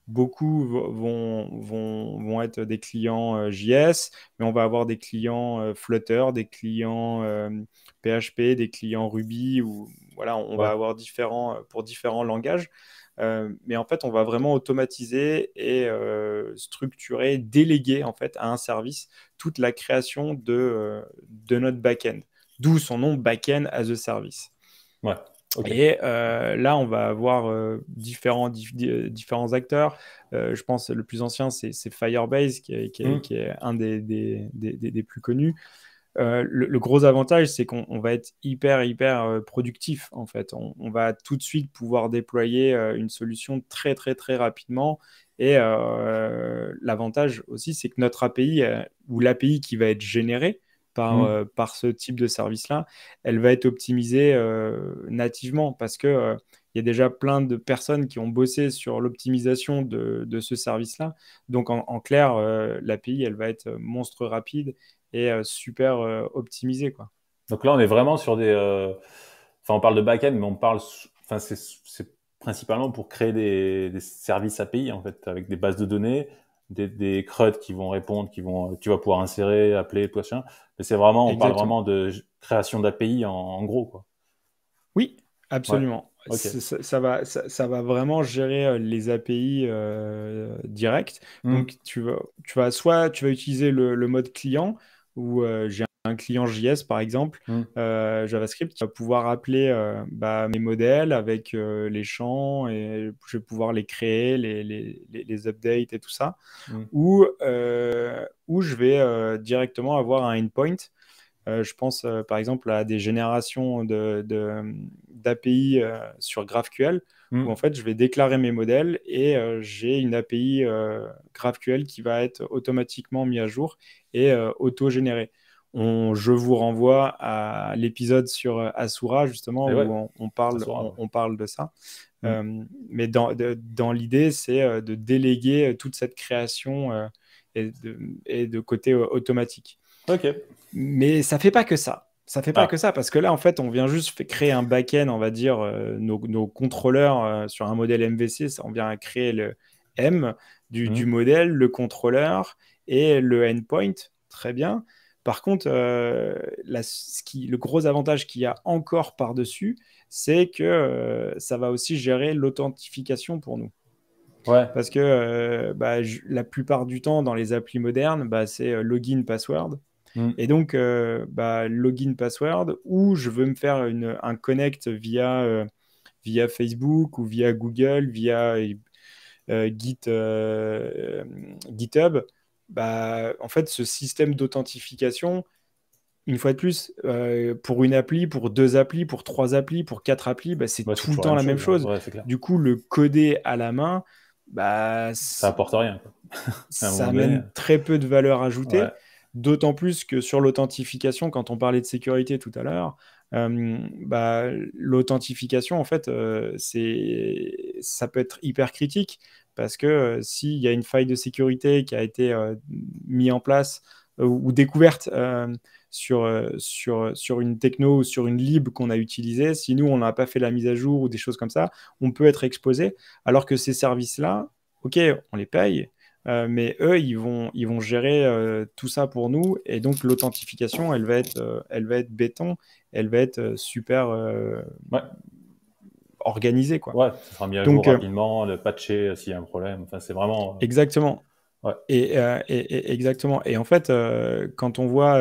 beaucoup vont être des clients JS, mais on va avoir des clients Flutter, des clients PHP, des clients Ruby, ou voilà, on va Ouais. avoir pour différents langages. Mais en fait, on va vraiment automatiser et structurer, déléguer en fait à un service toute la création de notre back-end. D'où son nom Back-end as a Service. Ouais. Ok. Et là, on va avoir différents acteurs. Je pense que le plus ancien, c'est Firebase, Hmm. qui est un des plus connus. Le gros avantage, c'est qu'on va être hyper productif, en fait. On va tout de suite pouvoir déployer une solution très, très, très rapidement. Et l'avantage aussi, c'est que notre API, ou l'API qui va être générée Hmm. par ce type de service-là, elle va être optimisée nativement, parce que il y a déjà plein de personnes qui ont bossé sur l'optimisation de ce service-là. Donc, en clair, l'API, elle va être monstre rapide et super optimisé, quoi. Donc là, on est vraiment sur des. Enfin, on parle de back-end, mais on parle. Enfin, c'est principalement pour créer des services API, en fait, avec des bases de données, des CRUD qui vont répondre, tu vas pouvoir insérer, appeler, tout ça. Mais c'est vraiment, on parle Exactement. vraiment de création d'API en gros, quoi. Oui, Ouais. absolument. Ok. Ça va vraiment gérer les API directs. Hmm. Donc, tu vas utiliser le mode client, où j'ai un client JS, par exemple, Hmm. JavaScript, qui va pouvoir appeler mes modèles avec les champs, et je vais pouvoir les créer, les updates et tout ça. Hmm. Ou je vais directement avoir un endpoint. Je pense par exemple à des générations d'API sur GraphQL, où en Hmm. fait je vais déclarer mes modèles, et j'ai une API GraphQL qui va être automatiquement mise à jour et auto-générée. Je vous renvoie à l'épisode sur Asura, justement, Et ouais, où ça sera. Ouais. on parle de ça. Hmm. Mais dans l'idée, c'est de déléguer toute cette création et de côté automatique. Ok. Mais ça fait pas que ça. Ça fait pas que Ah. ça, parce que là, en fait, on vient juste créer un back-end, on va dire, nos contrôleurs sur un modèle MVC. On vient créer le M du Hmm. modèle, le contrôleur et le endpoint. Très bien. Par contre, le gros avantage qu'il y a encore par-dessus, c'est que ça va aussi gérer l'authentification pour nous. Ouais. Parce que la plupart du temps, dans les applis modernes, c'est login, password. Hmm. Et donc, login password, ou je veux me faire un connect via Facebook ou via Google, via GitHub. En fait, ce système d'authentification, une fois de plus, pour une appli, pour deux applis, pour trois applis, pour quatre applis, c'est Ouais, c'est tout le toujours la temps même la même chose. Ouais, chose. ouais, c'est clair. Du coup, le coder à la main, Ça apporte rien, quoi. À un ça moment donné. amène très peu de valeur ajoutée, Ouais. d'autant plus que sur l'authentification, quand on parlait de sécurité tout à l'heure, l'authentification, en fait, ça peut être hyper critique, parce que s'il y a une faille de sécurité qui a été mise en place ou découverte sur une techno ou sur une lib qu'on a utilisée, si nous, on n'a pas fait la mise à jour ou des choses comme ça, on peut être exposé, alors que ces services-là, ok, on les paye, mais eux, ils vont gérer tout ça pour nous. Et donc, l'authentification, elle va être béton, elle va être super Ouais. organisée, quoi. Ouais, ça sera mis à jour Donc, rapidement, le patcher s'il y a un problème. Enfin, c'est vraiment. exactement. Ouais. Exactement. Et en fait, quand on voit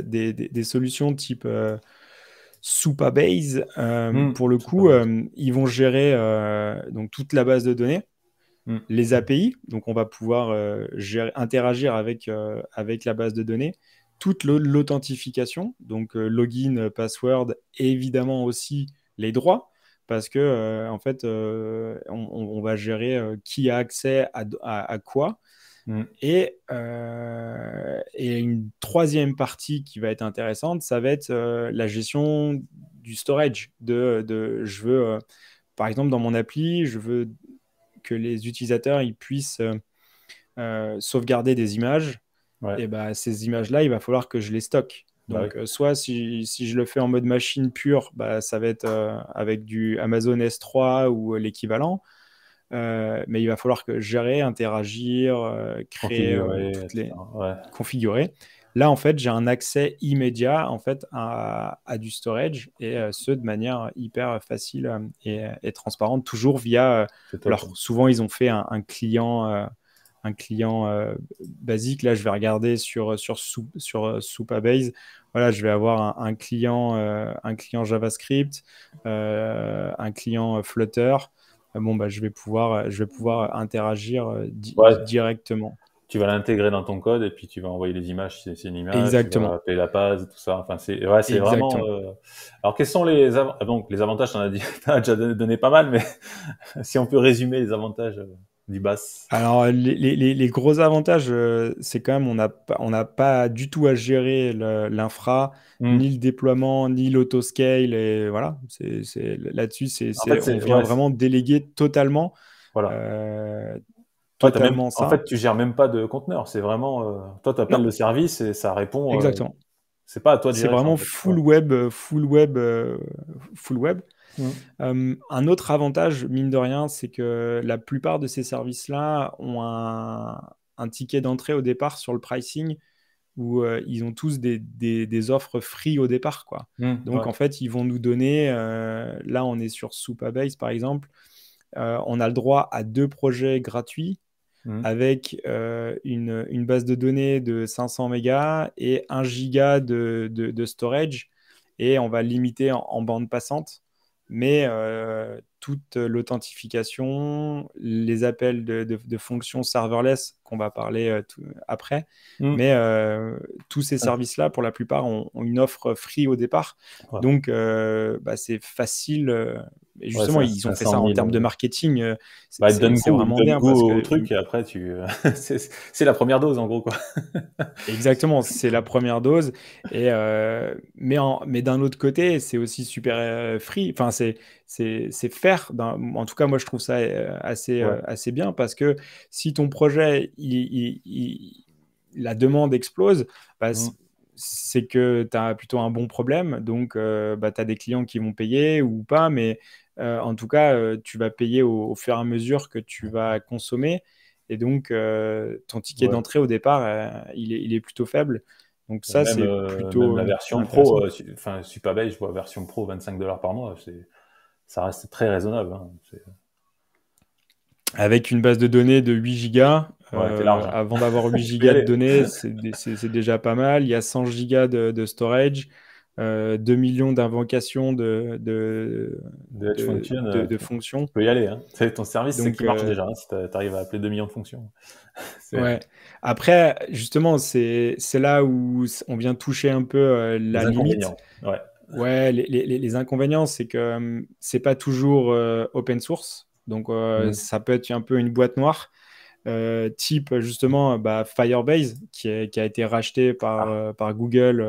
des solutions type Supabase, Hmm. pour le C'est pas coup, base. ils vont gérer donc toute la base de données, Hmm. les API, donc on va pouvoir interagir avec la base de données, toute l'authentification, donc login, password, et évidemment aussi les droits, parce que en fait, on va gérer qui a accès à quoi. Hmm. Et une troisième partie qui va être intéressante, ça va être la gestion du storage. Je veux, par exemple, dans mon appli, je veux que les utilisateurs ils puissent sauvegarder des images. Ouais. Et ces images-là, il va falloir que je les stocke. Bah oui. Donc, soit si je le fais en mode machine pure, ça va être avec du Amazon S3 ou l'équivalent. mais il va falloir que gérer, interagir, créer Configuré, toutes les etc. Ouais. configurer. Là, en fait, j'ai un accès immédiat en fait à du storage et ce de manière hyper facile et transparente, toujours via. C'est top. Alors souvent, ils ont fait un client basique. Là, je vais regarder sur Supabase. Voilà, je vais avoir un client JavaScript, un client Flutter. Bon, bah, je vais pouvoir interagir Ouais, directement. tu vas l'intégrer dans ton code et puis tu vas envoyer les images si c'est une image, tu vas Exactement. appeler la base, tout ça. Enfin, c'est vraiment. Exactement. Alors, quels sont donc les avantages? T'en as dit, t'en as déjà donné pas mal, mais si on peut résumer les avantages du BAS. Alors, les gros avantages, c'est quand même, on n'a pas du tout à gérer l'infra, Hmm. ni le déploiement, ni l'autoscale. Et voilà, là-dessus, En fait, on c'est vient ouais, vraiment déléguer totalement, voilà. euh, Ouais, totalement en ça. fait, tu gères même pas de conteneur. C'est vraiment, toi, tu appelles Non, le service et ça répond. exactement. C'est pas à toi de C'est gérer ça, en vraiment fait. Ouais. full web, full web, full web. Hmm. Un autre avantage, mine de rien, c'est que la plupart de ces services-là ont un ticket d'entrée au départ sur le pricing où ils ont tous des offres free au départ, quoi. Hmm. Donc, Ouais. en fait, ils vont nous donner, là, on est sur Supabase, par exemple, on a le droit à 2 projets gratuits Hmm. avec une base de données de 500 mégas et 1 giga de storage. Et on va limiter en bande passante. Mais toute l'authentification, les appels de fonctions serverless, qu'on va parler après, Hmm. mais tous ces services-là, pour la plupart, ont une offre free au départ. Ouais. Donc, bah, c'est facile. Et Ouais, justement, ils ont fait 500 ça en 000. termes de marketing. Bah, C'est ils vraiment donnent bien goût parce au que truc et après c'est la première dose en gros quoi. exactement, c'est la première dose. Et, mais d'un autre côté, c'est aussi super free. Enfin, c'est faire. En tout cas, moi, je trouve ça Ouais. assez bien parce que si ton projet, la demande explose, bah, Hmm. c'est que tu as plutôt un bon problème. Donc, bah, tu as des clients qui vont payer ou pas. Mais en tout cas, tu vas payer au fur et à mesure que tu vas consommer. Et donc, ton ticket Ouais. d'entrée au départ, il est plutôt faible. Donc Et ça, c'est même plutôt la version intéressant. pro, enfin Supabase, je vois version pro 25 dollars par mois, ça reste très raisonnable. Hein. Avec une base de données de 8 gigas, Ouais, t'es large. Hein. avant d'avoir 8 Tu peux y gigas de aller. données, c'est déjà pas mal. Il y a 100 gigas de storage, 2 millions d'invocations De Edge Function, de tu fonctions. peux y aller. Hein. C'est ton service, c'est Donc, qui marche déjà. Hein, si t'arrives à appeler 2 millions de fonctions. C'est ouais. Après, justement, c'est là où on vient toucher un peu la les limite. inconvénients. Ouais. Ouais, les inconvénients, c'est que c'est pas toujours open source. Donc, Mm. ça peut être un peu une boîte noire, type justement bah, Firebase, qui a été racheté Ah. par Google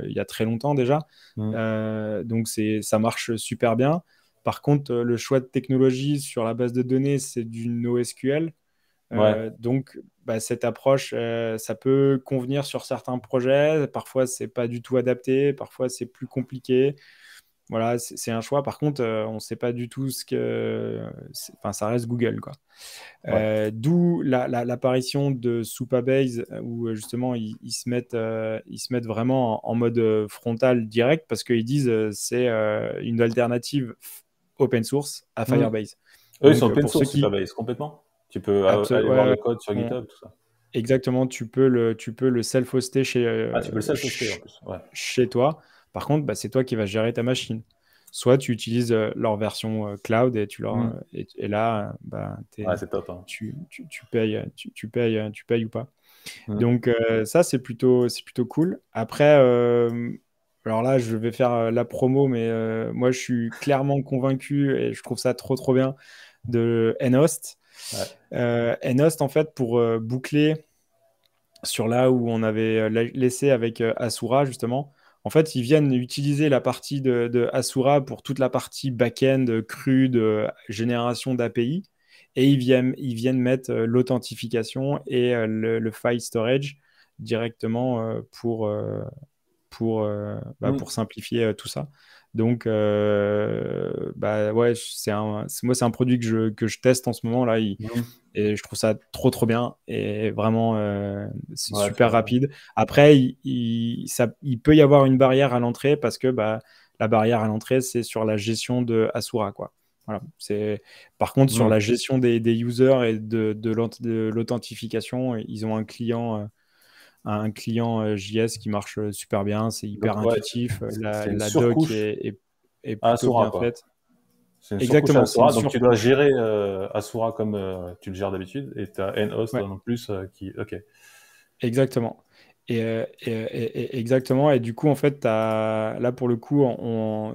il y a très longtemps déjà. Mm. Donc, ça marche super bien. Par contre, le choix de technologie sur la base de données, c'est du NoSQL. Ouais. Donc, bah, cette approche, ça peut convenir sur certains projets. Parfois, c'est pas du tout adapté. Parfois, c'est plus compliqué. Voilà, c'est un choix. Par contre, on ne sait pas du tout ce que. Enfin, ça reste Google, quoi. Ouais. D'où l'apparition de Supabase, où justement ils se mettent vraiment en mode frontal direct parce qu'ils disent c'est une alternative open source à Mm. Firebase. Eux, ils sont Donc, open pour ceux source, qui. Supabase, complètement. Tu peux aller Ouais, voir ouais, le code sur on- GitHub, tout ça. exactement, tu peux le self-hoster Ah, tu peux le self-hoster en plus. Ouais. chez toi. Par contre, bah, c'est toi qui vas gérer ta machine. Soit tu utilises leur version cloud et Mm. et là, bah, Ouais, c'est top. Hein. tu payes, tu payes ou pas. Mm. Donc ça, c'est plutôt cool. Après, alors là, je vais faire la promo, mais moi, je suis clairement convaincu et je trouve ça trop, trop bien de nhost. Ouais. nhost, en fait, pour boucler sur là où on avait laissé avec Asura, justement. En fait, ils viennent utiliser la partie de Asura pour toute la partie back-end crue de génération d'API. Et ils viennent mettre l'authentification et le file storage directement pour simplifier tout ça. Donc, ouais, moi, c'est un produit que je teste en ce moment là, et je trouve ça trop trop bien et vraiment c'est Ouais, super rapide. Après, il peut y avoir une barrière à l'entrée parce que la barrière à l'entrée, c'est sur la gestion de Asura, quoi. Voilà. Par contre, sur la gestion des users et de l'authentification, ils ont un client JS qui marche super bien, c'est hyper Donc, ouais, intuitif, c'est une la doc surcouche est à plutôt Asura, bien quoi. faite. C'est une surcouche à Exactement, c'est une Asura, donc tu dois surcouche. gérer Asura comme tu le gères d'habitude, et tu as nhost Ouais, en plus qui. Ok. exactement. Exactement. Et du coup, en fait, là, pour le coup,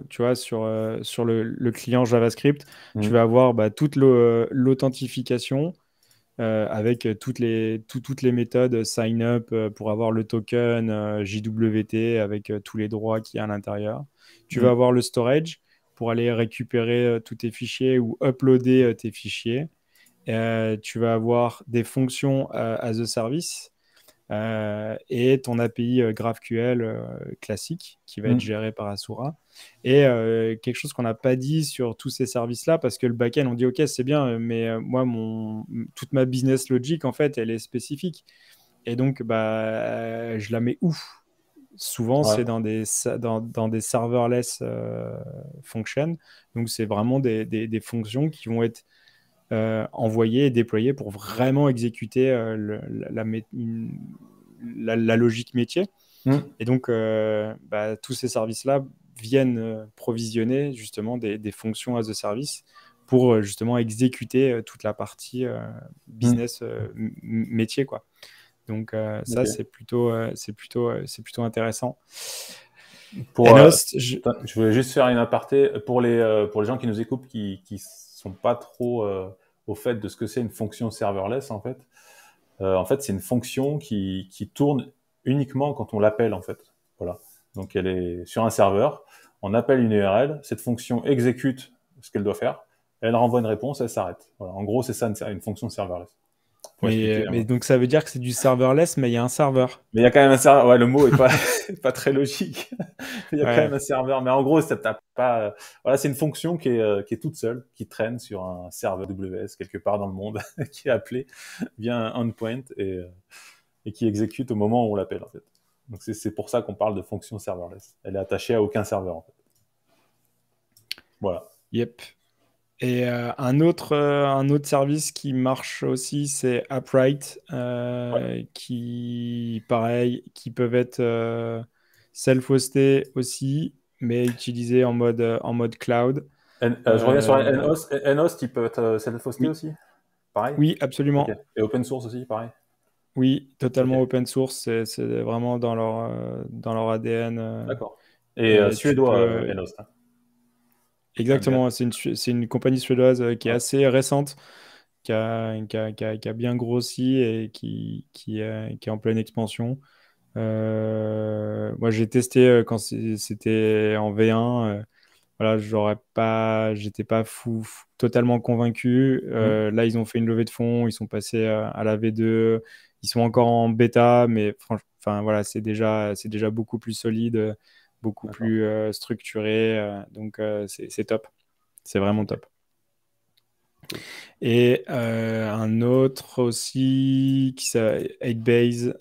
tu vois, sur le client JavaScript, tu vas avoir toute l'authentification avec toutes les méthodes sign up pour avoir le token JWT avec tous les droits qu'il y a à l'intérieur. Tu vas avoir le storage pour aller récupérer tous tes fichiers ou uploader tes fichiers. Tu vas avoir des fonctions as a service et ton API GraphQL classique qui va être géré par Asura. Et quelque chose qu'on n'a pas dit sur tous ces services-là, parce que le backend, on dit OK, c'est bien, mais moi, toute ma business logic, en fait, elle est spécifique. Et donc, je la mets où? Souvent, Ouais. c'est dans des serverless functions. Donc, c'est vraiment des fonctions qui vont être envoyées et déployées pour vraiment exécuter la logique métier. Et donc, tous ces services-là viennent provisionner justement des fonctions as a service pour justement exécuter toute la partie business métier, quoi. Donc, ça, Ok. c'est plutôt intéressant. Pour, Enost, je voulais juste faire une aparté pour les gens qui nous écoutent qui sont pas trop au fait de ce que c'est une fonction serverless en fait. En fait, c'est une fonction qui tourne uniquement quand on l'appelle en fait. Voilà. Donc elle est sur un serveur, on appelle une URL, cette fonction exécute ce qu'elle doit faire, elle renvoie une réponse, elle s'arrête. Voilà. En gros, c'est ça une fonction serverless. Pour expliquer. mais donc, ça veut dire que c'est du serverless, mais il y a un serveur. Mais il y a quand même un serveur. Ouais, le mot est pas pas très logique. Il y a quand Ouais. même un serveur. Mais en gros, ça tape pas. Voilà, c'est une fonction qui est toute seule, qui traîne sur un serveur AWS quelque part dans le monde, qui est appelé via un endpoint et qui exécute au moment où on l'appelle en fait. Donc c'est pour ça qu'on parle de fonction serverless. Elle est attachée à aucun serveur en fait. Voilà. Yep. Et un autre service qui marche aussi, c'est Upright, Ouais. qui peuvent être self-hostés aussi, mais utilisés en mode cloud. Je reviens sur Euh, nhost. Nhost, il peut être self-hosté oui, aussi. Pareil. oui, Ok. absolument. Et open source aussi, pareil. Oui, Ok. totalement open source. C'est vraiment dans leur ADN. D'accord. Et Et tu suédois, peux. nhost. Hein. Bien. Exactement, c'est une compagnie suédoise qui est Ouais. assez récente, qui a bien grossi et qui est en pleine expansion. Moi, j'ai testé quand c'était en V1. Voilà, j'étais pas totalement convaincu. Hmm. Là, ils ont fait une levée de fonds, ils sont passés à la V2. Ils sont encore en bêta, mais enfin voilà, c'est déjà beaucoup plus solide, beaucoup D'accord. plus structuré. Donc, c'est top. C'est vraiment Ok. top. Cool. Et un autre aussi, qui s'appelle 8base,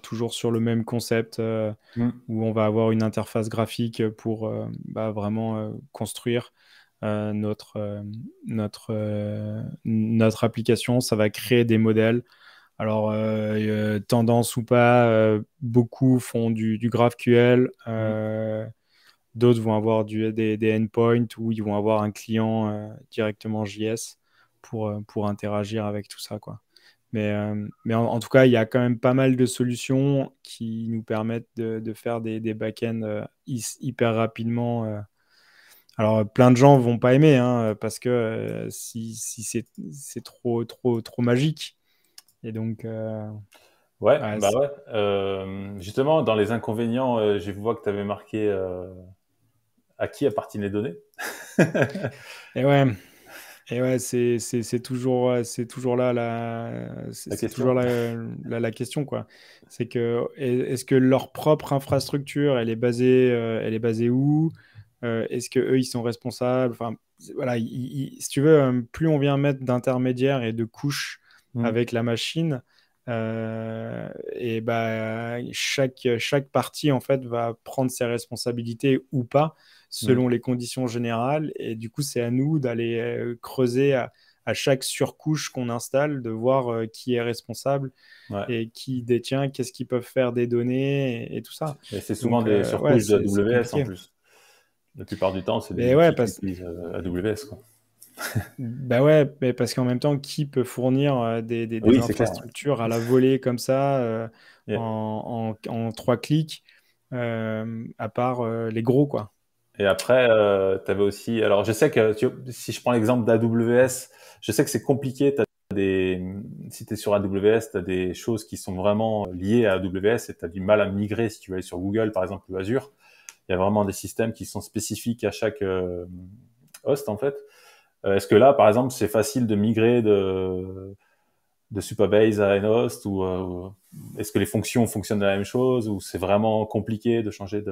toujours sur le même concept, Hmm. où on va avoir une interface graphique pour vraiment construire notre application. Ça va créer des modèles. Alors, tendance ou pas, beaucoup font du GraphQL. Hmm. D'autres vont avoir des endpoints où ils vont avoir un client directement JS pour interagir avec tout ça, quoi. Mais en tout cas, il y a quand même pas mal de solutions qui nous permettent de faire des back-ends hyper rapidement. Alors, plein de gens vont pas aimer, hein, parce que si c'est trop magique. Et donc, Ouais, ouais, bah ouais. Justement, dans les inconvénients, je vois que tu avais marqué à qui appartiennent les données. et ouais. Et ouais, c'est toujours là la c'est toujours question. la question, quoi. C'est que est-ce que leur propre infrastructure, elle est basée où? Est-ce que eux, ils sont responsables? Enfin, voilà, si tu veux, plus on vient mettre d'intermédiaires et de couches Hmm. avec la machine, et bah, chaque partie, en fait, va prendre ses responsabilités ou pas Hmm. selon les conditions générales. Et du coup, c'est à nous d'aller creuser à chaque surcouche qu'on installe, de voir qui est responsable Ouais. et qui détient, qu'est-ce qu'ils peuvent faire des données et tout ça. Et c'est souvent Donc, des ouais, surcouches de c'est AWS en compliqué. plus. La plupart du temps, c'est des Mais ouais, outils qui parce, utilisent AWS, quoi. bah ouais, mais parce qu'en même temps, qui peut fournir des Oui, c'est clair. infrastructures à la volée comme ça, Ouais. en 3 clics, à part les gros, quoi. Et après, tu avais aussi. Alors, je sais que si je prends l'exemple d'AWS, je sais que c'est compliqué. Si tu es sur AWS, tu as des choses qui sont vraiment liées à AWS et tu as du mal à migrer si tu veux aller sur Google, par exemple, ou Azure. Il y a vraiment des systèmes qui sont spécifiques à chaque host, en fait. Est-ce que là, par exemple, c'est facile de migrer de Supabase à Nhost ou est-ce que les fonctions fonctionnent de la même chose ou c'est vraiment compliqué de changer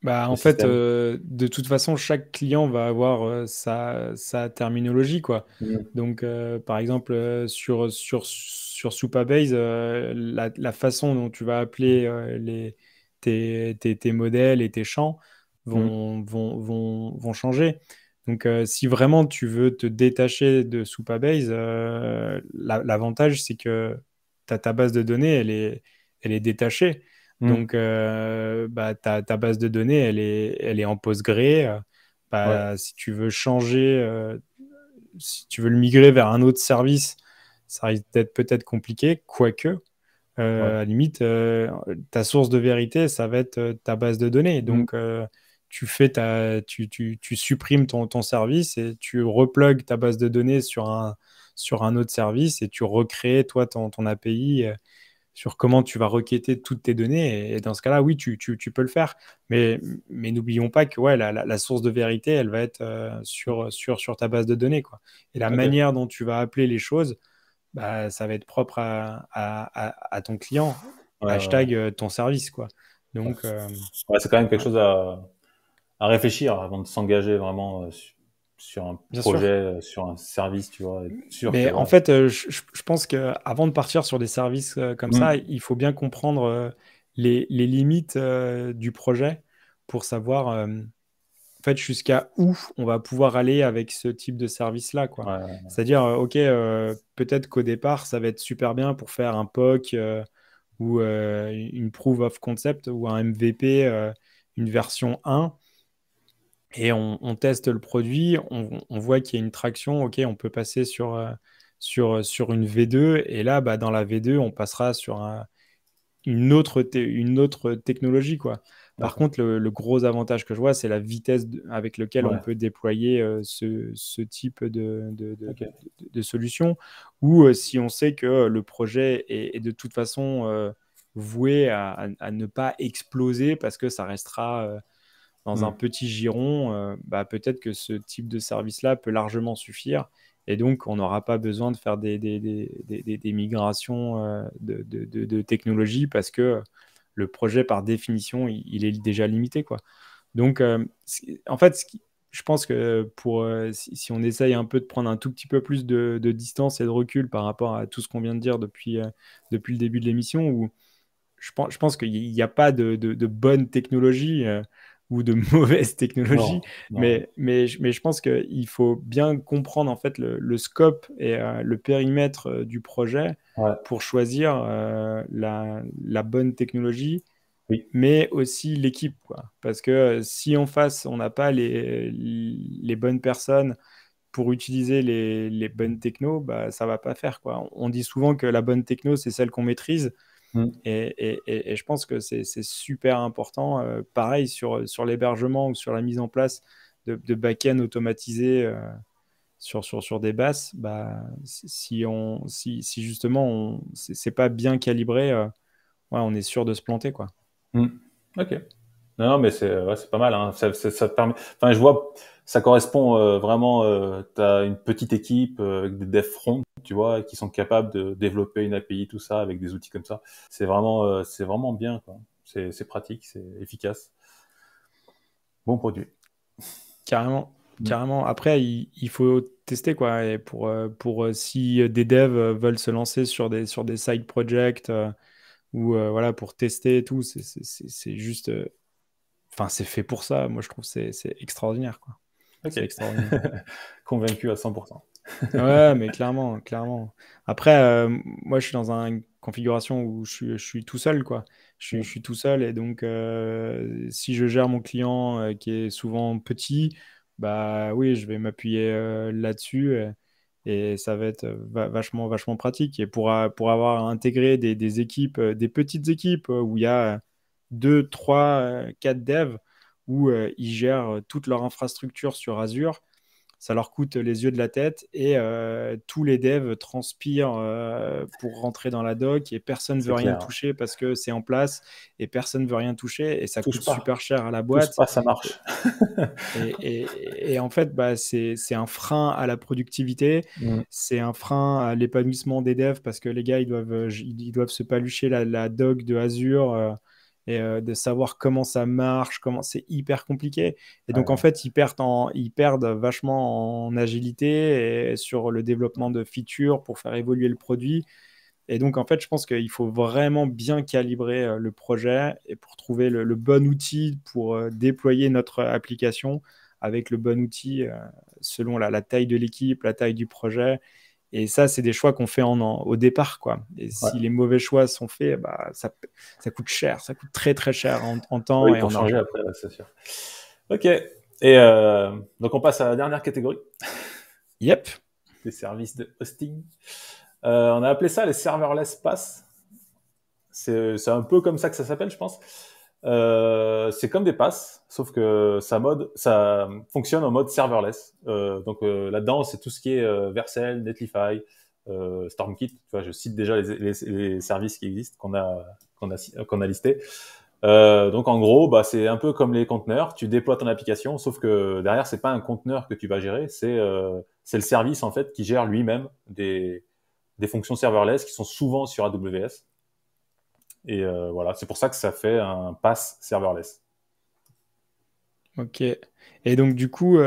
Bah, de en fait, système? de toute façon, chaque client va avoir sa terminologie, quoi. Mhm. Donc, par exemple, sur Supabase, la façon dont tu vas appeler tes modèles et tes champs Mhm. vont changer. Donc, si vraiment tu veux te détacher de Supabase, l'avantage, c'est que ta base de données, elle est détachée. Mhm. Donc, bah, ta base de données, elle est en Postgre. Ouais, Bah, si tu veux changer, si tu veux le migrer vers un autre service, ça risque d'être peut-être compliqué, quoique, ouais. à la limite, ta source de vérité, ça va être ta base de données. Mhm. Donc, tu supprimes ton service et tu replugues ta base de données sur un autre service et tu recrées, toi, ton API sur comment tu vas requêter toutes tes données. Et dans ce cas-là, oui, tu peux le faire. Mais n'oublions pas que ouais, la source de vérité, elle va être sur ta base de données, quoi. Et la Ok. manière dont tu vas appeler les choses, bah, ça va être propre à ton client. Ouais, ouais, ouais. Hashtag ton service, quoi. Donc, Ouais, c'est quand même quelque ouais, chose à réfléchir avant de s'engager vraiment sur un bien sûr. projet, sur un service, tu vois, être sûr que Mais en voilà. fait, je pense qu'avant de partir sur des services comme ça, Mhm. il faut bien comprendre les limites du projet pour savoir en fait, jusqu'à où on va pouvoir aller avec ce type de service-là, quoi. Ouais, ouais. C'est-à-dire, OK, peut-être qu'au départ, ça va être super bien pour faire un POC ou une proof of concept ou un MVP, une version 1, et on teste le produit, on voit qu'il y a une traction, OK, on peut passer sur une V2, et là, bah, dans la V2, on passera sur une autre technologie, quoi. Par D'accord. contre, le gros avantage que je vois, c'est la vitesse avec laquelle on Ouais. peut déployer ce type Ok. de solution, ou si on sait que le projet est de toute façon voué à ne pas exploser parce que ça restera dans un Mhm. petit giron, bah, peut-être que ce type de service-là peut largement suffire. Et donc, on n'aura pas besoin de faire des migrations de technologie parce que le projet, par définition, il est déjà limité, quoi. Donc, en fait, je pense que si on essaye un peu de prendre un tout petit peu plus de distance et de recul par rapport à tout ce qu'on vient de dire depuis le début de l'émission, où je pense qu'il n'y a pas de bonne technologie ou de mauvaise technologie, Non, non. mais je pense qu'il faut bien comprendre en fait le scope et le périmètre du projet Ouais. pour choisir la bonne technologie, Oui. mais aussi l'équipe, quoi. Parce que si en face, on n'a pas les bonnes personnes pour utiliser les bonnes technos, bah, ça va pas faire, quoi. On dit souvent que la bonne techno, c'est celle qu'on maîtrise. Mhm. Et je pense que c'est super important. Pareil sur l'hébergement ou sur la mise en place de back-end automatisés sur des basses, bah, si justement c'est pas bien calibré, ouais, on est sûr de se planter, quoi. Mhm. Ok. Non, non, mais c'est pas mal. Hein. Ça te permet. Enfin, je vois, ça correspond vraiment. T'as une petite équipe avec des dev front, tu vois, qui sont capables de développer une API, tout ça, avec des outils comme ça. C'est vraiment bien, quoi. C'est pratique, c'est efficace, bon produit. Carrément, Mm. carrément. Après, il faut tester quoi. Et pour si des devs veulent se lancer sur des side projects ou voilà pour tester et tout, c'est juste, enfin c'est fait pour ça. Moi, je trouve que c'est extraordinaire quoi. Ok, C'est extraordinaire. convaincu à 100%. Ouais, mais clairement, clairement. Après, moi, je suis dans une configuration où je suis tout seul, quoi. Je Mm. suis tout seul et donc, si je gère mon client qui est souvent petit, bah oui, je vais m'appuyer là-dessus et ça va être vachement, vachement pratique. Et pour avoir intégré des équipes, des petites équipes où il y a 2, 3, 4 devs, où ils gèrent toute leur infrastructure sur Azure, ça leur coûte les yeux de la tête et tous les devs transpirent pour rentrer dans la doc et personne ne veut C'est rien clair. Hein. toucher parce que c'est en place et personne ne veut rien toucher et ça coûte Touche pas, super cher à la touche boîte. pas, ça Et, marche. et en fait, bah, c'est un frein à la productivité, Mm. c'est un frein à l'épanouissement des devs parce que les gars, ils doivent se palucher la doc de Azure. Et de savoir comment ça marche, comment c'est hyper compliqué. Et donc, en Ouais. fait, ils perdent vachement en agilité et sur le développement de features pour faire évoluer le produit. Et donc, en fait, je pense qu'il faut vraiment bien calibrer le projet et pour trouver le bon outil pour déployer notre application avec le bon outil selon la taille de l'équipe, la taille du projet. Et ça, c'est des choix qu'on fait au départ, quoi. Et Ouais. si les mauvais choix sont faits, bah, ça coûte cher, ça coûte très très cher en temps Oui, et pour en changer argent. après, ouais, c'est sûr. Ok. Et donc on passe à la dernière catégorie, Yep. les services de hosting. On a appelé ça les serverless pass. C'est un peu comme ça que ça s'appelle, je pense. C'est comme des passes, sauf que ça fonctionne en mode serverless. Là-dedans, c'est tout ce qui est Vercel, Netlify, Stormkit. Tu vois, je cite déjà les services qui existent qu'on a listés. Donc en gros, bah, c'est un peu comme les conteneurs. Tu déploies ton application, sauf que derrière, c'est pas un conteneur que tu vas gérer, c'est le service en fait qui gère lui-même des fonctions serverless qui sont souvent sur AWS. Et voilà, c'est pour ça que ça fait un pass serverless. Ok. Et donc, du coup,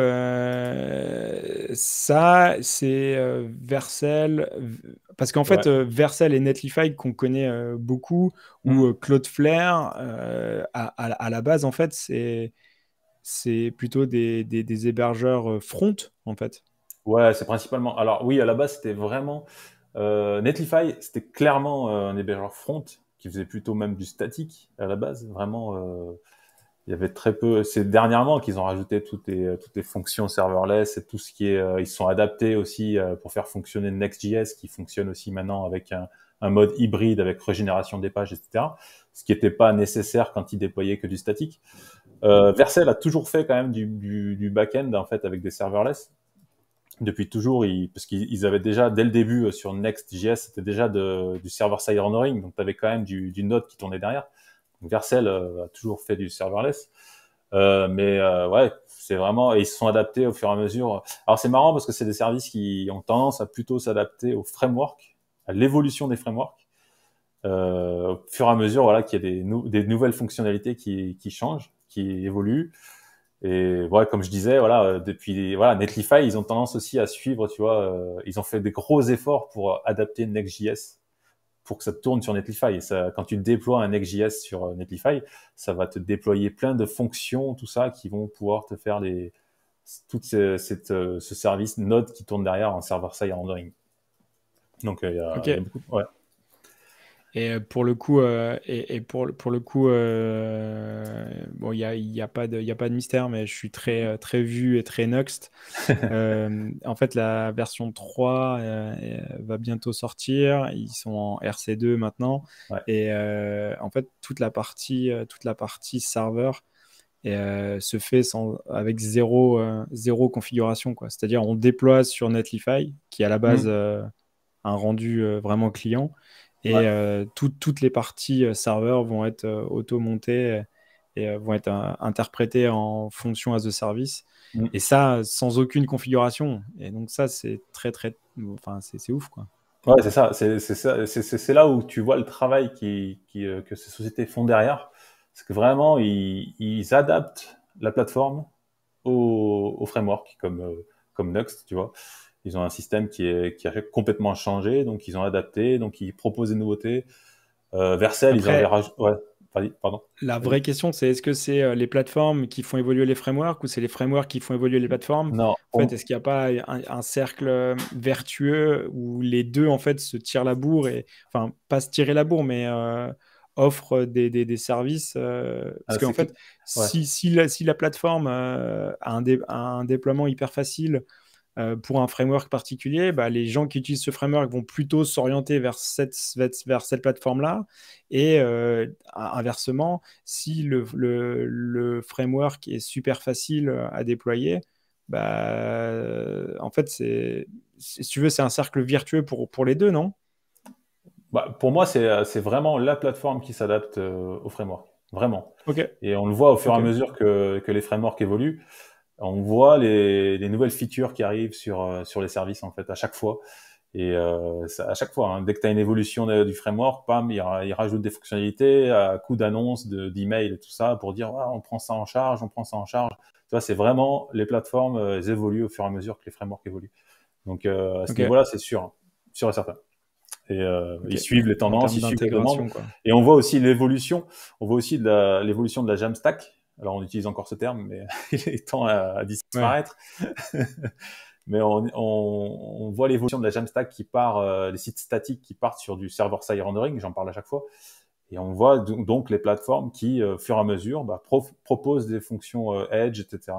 ça, c'est Vercel. Parce qu'en fait, Ouais. Vercel et Netlify qu'on connaît beaucoup, ou Mm. Cloudflare, à la base, en fait, c'est plutôt des hébergeurs front, en fait. Ouais, c'est principalement. Alors oui, à la base, c'était vraiment Netlify, c'était clairement un hébergeur front qui faisait plutôt même du statique à la base. Vraiment, il y avait très peu. C'est dernièrement qu'ils ont rajouté toutes les fonctions serverless et tout ce qui est. Ils se sont adaptés aussi pour faire fonctionner Next.js, qui fonctionne aussi maintenant avec un mode hybride avec régénération des pages, etc. Ce qui n'était pas nécessaire quand ils déployaient que du statique. Vercel a toujours fait quand même du back-end en fait avec des serverless depuis toujours, parce qu'ils avaient déjà, dès le début, sur Next.js, c'était déjà du server-side rendering, donc tu avais quand même du Node qui tournait derrière. Donc Vercel a toujours fait du serverless. Ouais, c'est vraiment, et ils se sont adaptés au fur et à mesure. Alors c'est marrant parce que c'est des services qui ont tendance à plutôt s'adapter au framework, à l'évolution des frameworks, au fur et à mesure, voilà, qu'il y a des nouvelles fonctionnalités qui changent, qui évoluent. Et ouais, comme je disais, voilà, depuis voilà, Netlify, ils ont tendance aussi à suivre, tu vois, ils ont fait des gros efforts pour adapter Next.js pour que ça tourne sur Netlify. Et ça, quand tu déploies un Next.js sur Netlify, ça va te déployer plein de fonctions, tout ça, qui vont pouvoir te faire ce service Node qui tourne derrière en server-side rendering. Donc Ok. il y a beaucoup. Ouais. Et pour le coup, pour le coup, bon, il y a pas de mystère, mais je suis très, très vu et très Next. En fait, la version 3 va bientôt sortir. Ils sont en RC2 maintenant. Ouais. Et en fait, toute la partie serveur se fait avec zéro configuration, quoi. C'est-à-dire, on déploie sur Netlify, qui est à la base Mm. un rendu vraiment client. Et Ouais. toutes les parties serveurs vont être auto-montées et vont être interprétés en fonction as a service. Mm. Et ça, sans aucune configuration. Et donc ça, c'est enfin, c'est ouf, quoi. Ouais, c'est ça. C'est là où tu vois le travail que ces sociétés font derrière. C'est que vraiment, ils adaptent la plateforme au framework, comme Next, tu vois. Ils ont un système qui a complètement changé, donc ils ont adapté, donc ils proposent des nouveautés. Vercel, ils avaient Après, rajouté... Ouais, pardon. la Vas-y. vraie question, c'est est-ce que c'est les plateformes qui font évoluer les frameworks ou c'est les frameworks qui font évoluer les plateformes? Non, En fait, est-ce qu'il n'y a pas un cercle vertueux où les deux en fait se tirent la bourre et enfin pas se tirer la bourre, mais offrent des services parce qu'en c'est fait, ouais. si la plateforme a un déploiement hyper facile pour un framework particulier, bah, les gens qui utilisent ce framework vont plutôt s'orienter vers cette plateforme-là. Et inversement, si le framework est super facile à déployer, bah, en fait, si tu veux, c'est un cercle virtueux pour les deux, non? Bah, pour moi, c'est vraiment la plateforme qui s'adapte au framework. Vraiment. Ok, Et on le voit au fur et à ok. mesure que les frameworks évoluent. On voit les nouvelles features qui arrivent sur les services, en fait, à chaque fois. Et à chaque fois, hein, dès que tu as une évolution du framework, bam, il rajoute des fonctionnalités à coup d'annonce, d'email et tout ça pour dire ah, on prend ça en charge, on prend ça en charge. Tu vois, c'est vraiment les plateformes, elles évoluent au fur et à mesure que les frameworks évoluent. Donc à ce Ok, niveau-là, c'est sûr, hein, sûr et certain. Et ok. ils suivent les En tendances, termes ils suivent les demandes. d'intégration, quoi. Et on voit aussi l'évolution. On voit aussi l'évolution de la Jamstack. Alors on utilise encore ce terme, mais il est temps à Ouais. disparaître. Mais on voit l'évolution de la Jamstack qui part, les sites statiques qui partent sur du server-side rendering, j'en parle à chaque fois. Et on voit donc les plateformes qui, au fur et à mesure, bah, proposent des fonctions Edge, etc.,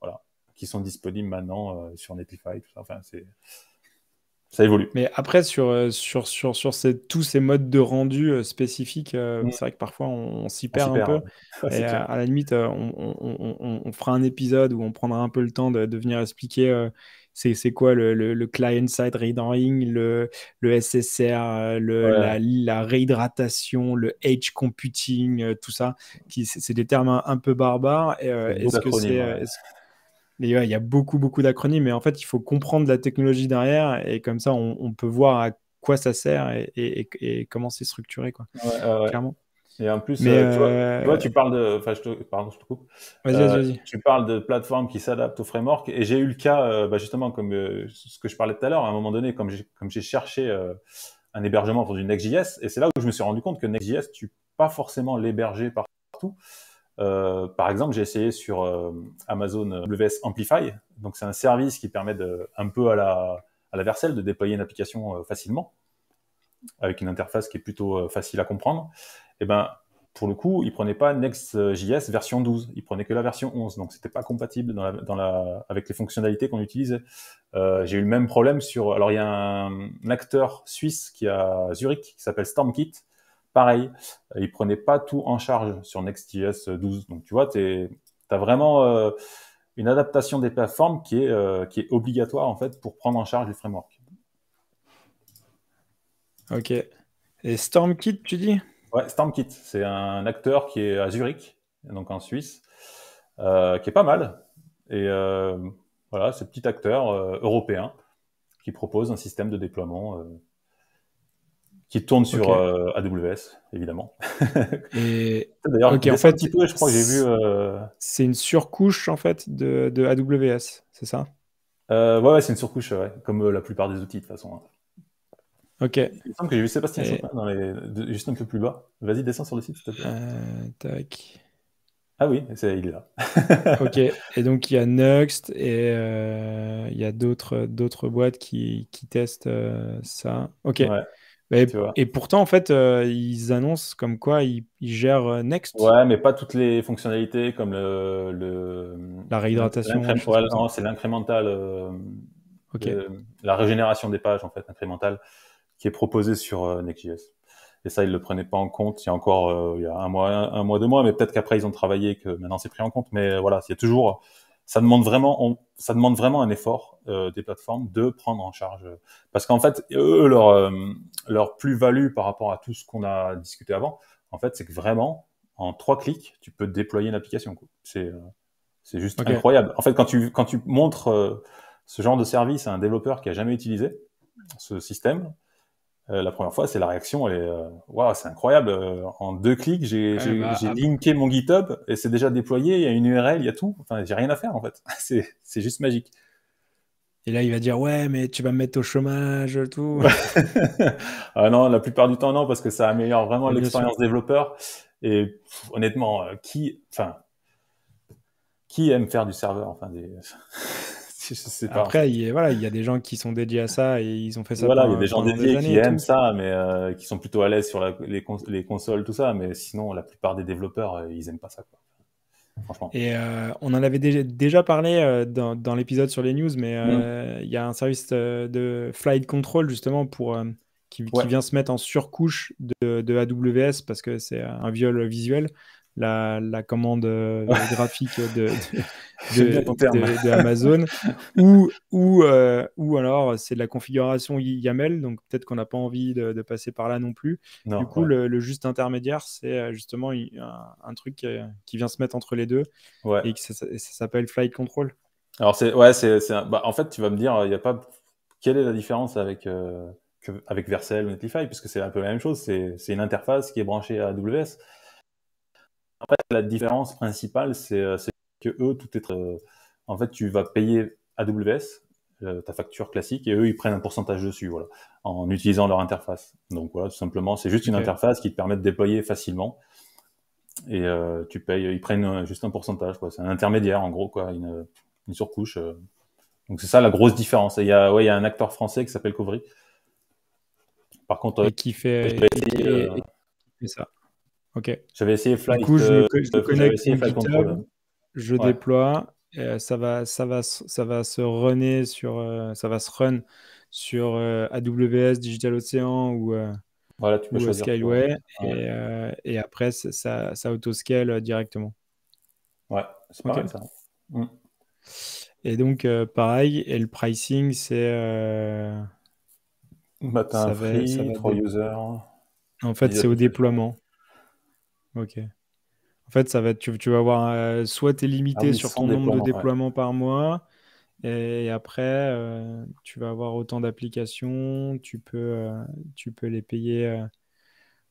voilà, qui sont disponibles maintenant sur Netlify, tout ça. Enfin, ça évolue. Mais après, tous ces modes de rendu spécifiques, Mm. c'est vrai que parfois on s'y On perd s'y un perd, peu. ouais. Ouais, Et c'est clair. à la limite, on fera un épisode où on prendra un peu le temps de venir expliquer c'est quoi le client-side rendering, le SSR, Ouais, la réhydratation, le edge computing, tout ça. C'est des termes un peu barbares. Et, c'est beaucoup d'acronymes, ouais. et ouais, il y a beaucoup, beaucoup d'acronymes, mais en fait, il faut comprendre la technologie derrière et comme ça, on peut voir à quoi ça sert et comment c'est structuré, quoi. Ouais, ouais, ouais. Clairement. Et en plus, Mais tu parles de, enfin, pardon, je te coupe. vas-y, vas-y, vas-y. Tu parles de plateformes qui s'adaptent au framework. Et j'ai eu le cas, bah, justement, comme ce que je parlais tout à l'heure, à un moment donné, comme j'ai cherché un hébergement pour du Next.js, et c'est là où je me suis rendu compte que Next.js, tu peux pas forcément l'héberger partout. Par exemple, j'ai essayé sur Amazon AWS Amplify. Donc, c'est un service qui permet un peu à la Vercel de déployer une application facilement, avec une interface qui est plutôt facile à comprendre. Et ben, pour le coup, il prenait pas Next.js version 12, il prenait que la version 11, donc c'était pas compatible avec les fonctionnalités qu'on utilisait. J'ai eu le même problème alors il y a un acteur suisse qui est à Zurich qui s'appelle Stormkit. Pareil, il prenait pas tout en charge sur Next.js 12. Donc tu vois, t'as vraiment une adaptation des plateformes qui est obligatoire en fait pour prendre en charge les frameworks. Ok. Et StormKit, tu dis? Ouais, Stormkit, c'est un acteur qui est à Zurich, donc en Suisse, qui est pas mal. Et voilà, ce petit acteur européen qui propose un système de déploiement qui tourne sur Ok. AWS, évidemment. Et D'ailleurs, ok, en descends un fait, petit peu, je crois que j'ai vu. c'est une surcouche en fait de AWS, c'est ça? Ouais, ouais, c'est une surcouche, ouais, comme la plupart des outils de toute façon, hein. Ok. Il me semble que j'ai vu Sébastien Et, Chopin juste un peu plus bas. Vas-y, descends sur le site, s'il te plaît. tac. Ah oui, il est là. Ok, et donc il y a Nuxt et il y a d'autres boîtes qui testent ça. Ok, Ouais, tu vois. et pourtant en fait ils annoncent comme quoi ils gèrent Next, Ouais, mais pas toutes les fonctionnalités comme la réhydratation, des choses ouais, comme ça. non, c'est l'incrémental, Ok, la régénération des pages en fait, incrémentale, qui est proposée sur Next.js. Et ça, ils le prenaient pas en compte. Il y a encore, il y a un mois, 2 mois, mais peut-être qu'après ils ont travaillé, que maintenant c'est pris en compte. Mais voilà, c'est toujours, ça demande vraiment un effort des plateformes de prendre en charge, parce qu'en fait, eux, leur plus-value par rapport à tout ce qu'on a discuté avant, en fait, c'est que vraiment en 3 clics, tu peux déployer une application, quoi. C'est juste Ok. incroyable. En fait, quand tu montres ce genre de service à un développeur qui a jamais utilisé ce système, la première fois, c'est la réaction, elle est waouh, c'est incroyable. En 2 clics, Ouais, j'ai linké mon GitHub et c'est déjà déployé. Il y a une URL, il y a tout. Enfin, j'ai rien à faire en fait. C'est juste magique. et là, il va dire, ouais, mais tu vas me mettre au chômage, tout. Ah non, la plupart du temps non, parce que ça améliore vraiment Et bien sûr. l'expérience développeur. Et honnêtement, qui aime faire du serveur? Enfin, je sais pas. En fait. Après, voilà, il y a des gens qui sont dédiés à ça et ils ont fait ça Voilà, il y a des gens pendant des dédiés années qui et aiment tout. ça, mais qui sont plutôt à l'aise sur les consoles, tout ça. Mais sinon, la plupart des développeurs, ils aiment pas ça, quoi. Franchement. Et on en avait déjà parlé dans l'épisode sur les news, mais Mm. il y a un service de flight control justement qui Ouais, vient se mettre en surcouche de AWS parce que c'est un viol visuel. La commande graphique j'aime bien ton terme. de Amazon, ou alors c'est de la configuration YAML, donc peut-être qu'on n'a pas envie de passer par là non plus. Du Non, coup, ouais, le juste intermédiaire, c'est justement un truc qui vient se mettre entre les deux ouais. et ça s'appelle Flight Control. Alors ouais, bah, en fait, tu vas me dire, il y a pas, quelle est la différence avec Vercel ou Netlify, puisque c'est un peu la même chose. C'est une interface qui est branchée à AWS. En fait, la différence principale, c'est que eux, en fait, tu vas payer AWS, ta facture classique, et eux, ils prennent un pourcentage dessus, voilà, en utilisant leur interface. Donc voilà, tout simplement, c'est juste une Ok. interface qui te permet de déployer facilement, et tu payes, ils prennent juste un pourcentage, quoi. C'est un intermédiaire, en gros, quoi, une surcouche. Donc c'est ça la grosse différence. Et il y a un acteur français qui s'appelle Covry. Par contre, Et qui fait, j'avais essayé, et qui fait ça. Ok. j'avais essayé Du coup, je me J'avais connecte essayé mon Flight Control. GitHub, je Ouais, déploie, ça va se runner ça va se run sur AWS, DigitalOcean voilà, tu peux ou choisir toi. Skyway, Ouais, et après, ça autoscale directement. ouais, c'est pas Ok. mal ça. Mm. Et donc, pareil, et le pricing, Matin ça free, va 3 users, en fait, 10 c'est au applications. déploiement. Ok. En fait, tu vas avoir, soit tu es Ah limité oui, sur sans ton nombre de déploiement, ouais. déploiements par mois, et après, tu vas avoir autant d'applications, tu peux les payer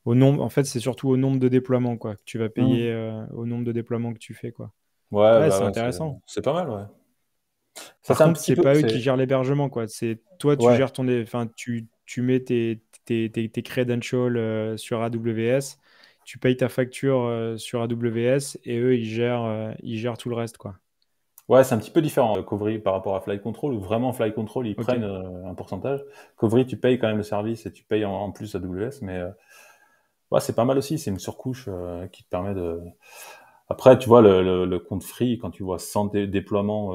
au nombre. En fait, c'est surtout au nombre de déploiements, quoi, que tu vas Mm. payer au nombre de déploiements que tu fais, quoi. Ouais, Ouais, bah c'est ouais, intéressant. c'est pas mal, ouais. Ça, Par c'est un contre, petit c'est peu, pas eux qui gèrent l'hébergement, quoi. C'est toi, tu ouais, gères enfin, tu mets tes credentials sur AWS, tu payes ta facture sur AWS et eux, ils gèrent tout le reste, quoi. ouais, c'est un petit peu différent, Covry par rapport à Flight Control, où vraiment Flight Control, ils Ok. prennent un pourcentage. Covry, tu payes quand même le service et tu payes en plus AWS, mais ouais, c'est pas mal aussi, c'est une surcouche qui te permet de... Après, tu vois, le compte free, quand tu vois 100 déploiements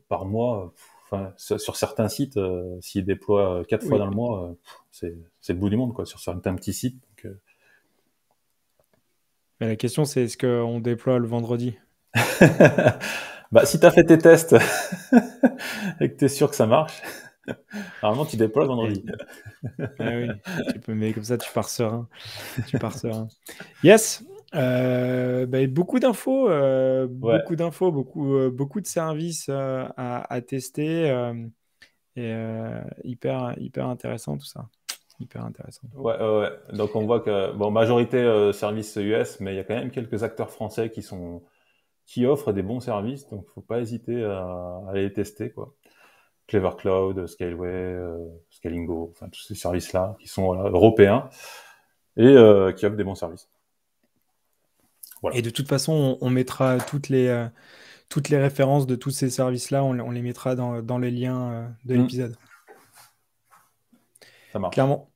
par mois, enfin, sur certains sites, s'ils déploient 4 fois Oui. dans le mois, c'est le bout du monde, quoi, sur certains petits sites. Donc, Mais la question, c'est est-ce qu'on déploie le vendredi? bah, si tu as fait tes tests et que tu es sûr que ça marche, normalement, tu déploies le Et- vendredi. Ah oui, mais comme ça, tu pars serein. Tu pars serein. Yes. Ben, Ouais, beaucoup de services à tester hyper intéressant tout ça. Hyper intéressant. ouais. Donc, on voit que, bon, majorité services US, mais il y a quand même quelques acteurs français qui offrent des bons services, donc faut pas hésiter à aller les tester, quoi. Clever Cloud, Scaleway, Scalingo, enfin tous ces services-là qui sont voilà, européens et qui offrent des bons services. Voilà. Et de toute façon, on mettra toutes les références de tous ces services-là, on les mettra dans les liens de Mm, l'épisode. ça marche. Clairement.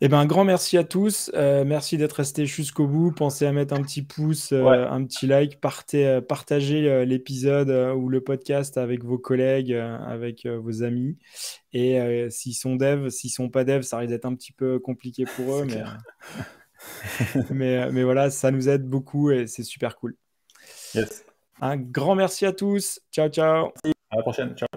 Eh ben, un grand merci à tous. Merci d'être restés jusqu'au bout. Pensez à mettre un petit pouce, Ouais, un petit like, partagez l'épisode ou le podcast avec vos collègues, avec vos amis. Et s'ils sont pas devs, ça risque d'être un petit peu compliqué pour eux, c'est clair. mais voilà, ça nous aide beaucoup et c'est super cool. Yes. Un grand merci à tous. Ciao, ciao. À la prochaine. Ciao.